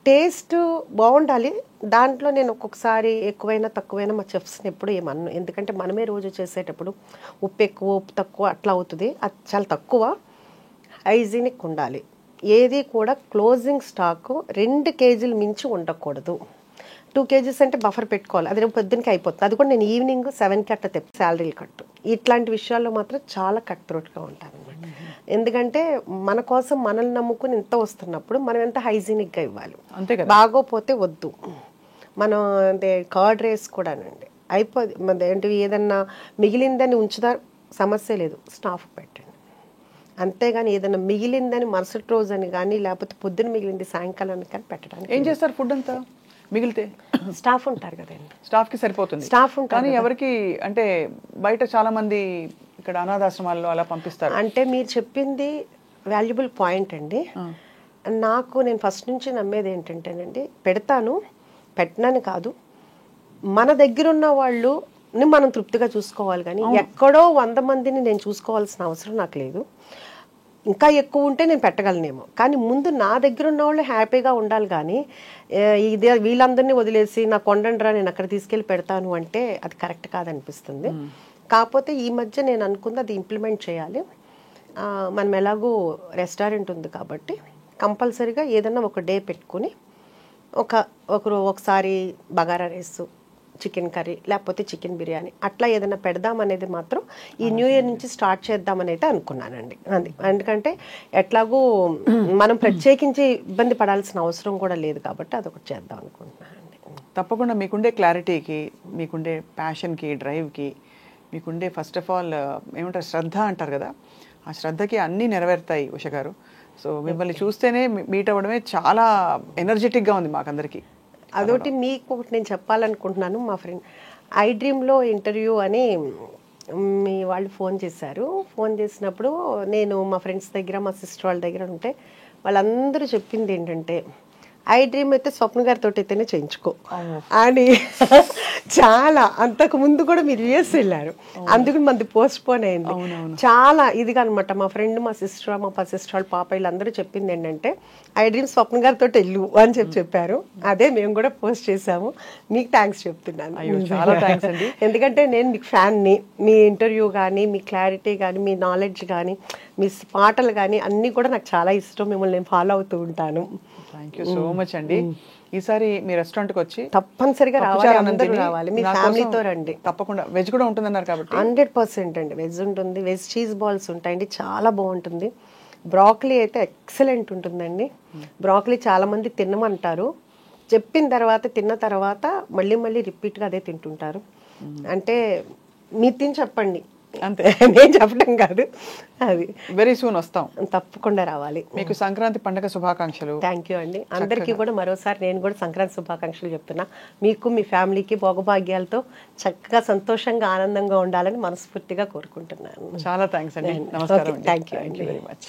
టేస్ట్ బాగుండాలి. దాంట్లో నేను ఒక్కొక్కసారి ఎక్కువైనా తక్కువైనా మా చెఫ్స్ని ఎప్పుడు ఏమన్ను, ఎందుకంటే మనమే రోజు చేసేటప్పుడు ఉప్పు ఎక్కువ ఉప్పు తక్కువ అట్లా అవుతుంది. అది చాలా తక్కువ. హైజీనిక్ ఉండాలి. ఏది కూడా క్లోజింగ్ స్టాక్ 2 kgs మించి ఉండకూడదు. 2 kgs అంటే బఫర్ పెట్టుకోవాలి. అది రేపు పొద్దునకి అయిపోతుంది. అది కూడా నేను ఈవినింగ్ 7కి అట్లా తెప్పి శాలరీలు కట్టు. ఇట్లాంటి విషయాల్లో మాత్రం చాలా కట్ త్రోట్గా ఉంటాను అనమాట. ఎందుకంటే మన కోసం మనల్ని నమ్ముకుని ఇంత వస్తున్నప్పుడు మనం ఎంత హైజీనిక్గా ఇవ్వాలి. అంతే కదా. బాగోపోతే వద్దు. మనం అంటే కర్డ్ రైస్ కూడానండి అయిపోదు, మన ఏంటి ఏదన్నా మిగిలిందని ఉంచుదా సమస్య లేదు, స్టాఫ్ పెట్టండి. అంతేగాని ఏదైనా మిగిలిందని మరుసటి రోజు అని కానీ లేకపోతే పొద్దున మిగిలింది సాయంకాలానికి కానీ పెట్టడానికి. ఏం చేస్తారు ఫుడ్ అంతా మిగిలితే? స్టాఫ్ ఉంటారు కదండి, స్టాఫ్కి సరిపోతుంది. స్టాఫ్ ఉంటారు కానీ ఎవరికి అంటే బయట చాలా మంది ఇక్కడ అనాథాశ్రమాల్లో అలా పంపిస్తారు. అంటే మీరు చెప్పింది వాల్యుబుల్ పాయింట్ అండి. నాకు నేను ఫస్ట్ నుంచి నమ్మేది ఏంటంటేనండి, పెడతాను పెట్టనని కాదు, మన దగ్గర ఉన్న వాళ్ళు మనం తృప్తిగా చూసుకోవాలి. కానీ ఎక్కడో 100 మందిని నేను చూసుకోవాల్సిన అవసరం నాకు లేదు. ఇంకా ఎక్కువ ఉంటే నేను పెట్టగలనేమో, కానీ ముందు నా దగ్గర ఉన్న వాళ్ళు హ్యాపీగా ఉండాలి. కానీ ఇది వీళ్ళందరినీ వదిలేసి నా కొండండ్రా నేను అక్కడ తీసుకెళ్ళి పెడతాను అంటే అది కరెక్ట్ కాదనిపిస్తుంది. కాకపోతే ఈ మధ్య నేను అనుకుంది అది ఇంప్లిమెంట్ చేయాలి. మనం ఎలాగో రెస్టారెంట్ ఉంది కాబట్టి కంపల్సరీగా ఏదన్నా ఒక డే పెట్టుకుని ఒకసారి బగారా రైస్, చికెన్ కర్రీ లేకపోతే చికెన్ బిర్యానీ అట్లా ఏదైనా పెడదామనేది మాత్రం ఈ న్యూ ఇయర్ నుంచి స్టార్ట్ చేద్దామని అయితే అనుకున్నానండి. అది ఎందుకంటే ఎట్లాగూ మనం ప్రత్యేకించి ఇబ్బంది పడాల్సిన అవసరం కూడా లేదు కాబట్టి అదొకటి చేద్దాం అనుకుంటున్నానండి. తప్పకుండా మీకుండే క్లారిటీకి, మీకుండే ప్యాషన్కి, డ్రైవ్కి, మీకుండే ఫస్ట్ ఆఫ్ ఆల్ ఏమంటారు శ్రద్ధ అంటారు కదా, ఆ శ్రద్ధకి అన్నీ నెరవేరుతాయి ఉష గారు. సో మిమ్మల్ని చూస్తేనే మీట్ అవ్వడమే చాలా ఎనర్జెటిక్గా ఉంది మాకందరికీ. అదొకటి మీకు ఒకటి నేను చెప్పాలనుకుంటున్నాను. మా ఫ్రెండ్ ఐ డ్రీమ్లో ఇంటర్వ్యూ అని మీ వాళ్ళు ఫోన్ చేశారు. ఫోన్ చేసినప్పుడు నేను మా ఫ్రెండ్స్ దగ్గర మా సిస్టర్ వాళ్ళ దగ్గర ఉంటే వాళ్ళందరూ చెప్పింది ఏంటంటే ఐ డ్రీమ్ అయితే స్వప్న గారితో అయితేనే చేయించుకో అని. చాలా అంతకు ముందు కూడా మీరు యూఎస్ వెళ్ళారు, అందుకు మంది పోస్ట్ పోన్ అయింది. చాలా ఇదిగా అనమాట. మా ఫ్రెండ్, మా సిస్టర్, మా సిస్టర్ వాళ్ళ పాప వీళ్ళందరూ చెప్పింది ఏంటంటే ఐ డ్రీమ్ స్వప్న గారితో వెళ్ళు అని చెప్పారు. అదే మేము కూడా పోస్ట్ చేసాము. మీకు థ్యాంక్స్ చెప్తున్నాను. చాలా థ్యాంక్స్ అండి. ఎందుకంటే నేను మీకు ఫ్యాన్ని. మీ ఇంటర్వ్యూ కానీ, మీ క్లారిటీ కానీ, మీ నాలెడ్జ్ కానీ, మీ పాటలు కానీ అన్నీ కూడా నాకు చాలా ఇష్టం. మిమ్మల్ని నేను ఫాలో అవుతూ ఉంటాను. థ్యాంక్ యూ సో మచ్ అండి. ఈసారి మీ రెస్టారెంట్కి వచ్చి తప్పనిసరిగా రావాలి, అందరూ రావాలి, మీ ఫ్యామిలీతో రండి. తప్పకుండా. వెజ్ కూడా ఉంటుందన్నారు కాబట్టి 100% అండి వెజ్ ఉంటుంది. వెజ్ చీజ్ బాల్స్ ఉంటాయండి, చాలా బాగుంటుంది. బ్రాకలీ అయితే ఎక్సలెంట్ ఉంటుందండి. బ్రాకలీ చాలా మంది తినమంటారు, చెప్పిన తర్వాత తిన్న తర్వాత మళ్ళీ మళ్ళీ రిపీట్గా అదే తింటుంటారు. అంటే మీరు తిని చెప్పండి, అంతే, నేను చెప్పడం కాదు. అది వెరీ సూన్ వస్తాం, తప్పకుండా రావాలి. మీకు సంక్రాంతి పండుగ శుభాకాంక్షలు. థ్యాంక్ యూ అండి. అందరికీ కూడా మరోసారి నేను కూడా సంక్రాంతి శుభాకాంక్షలు చెప్తున్నా. మీకు మీ ఫ్యామిలీకి భోగభాగ్యాలతో చక్కగా సంతోషంగా ఆనందంగా ఉండాలని మనస్ఫూర్తిగా కోరుకుంటున్నాను. చాలా థ్యాంక్స్ అండి. నమస్కారం. Thank you very much.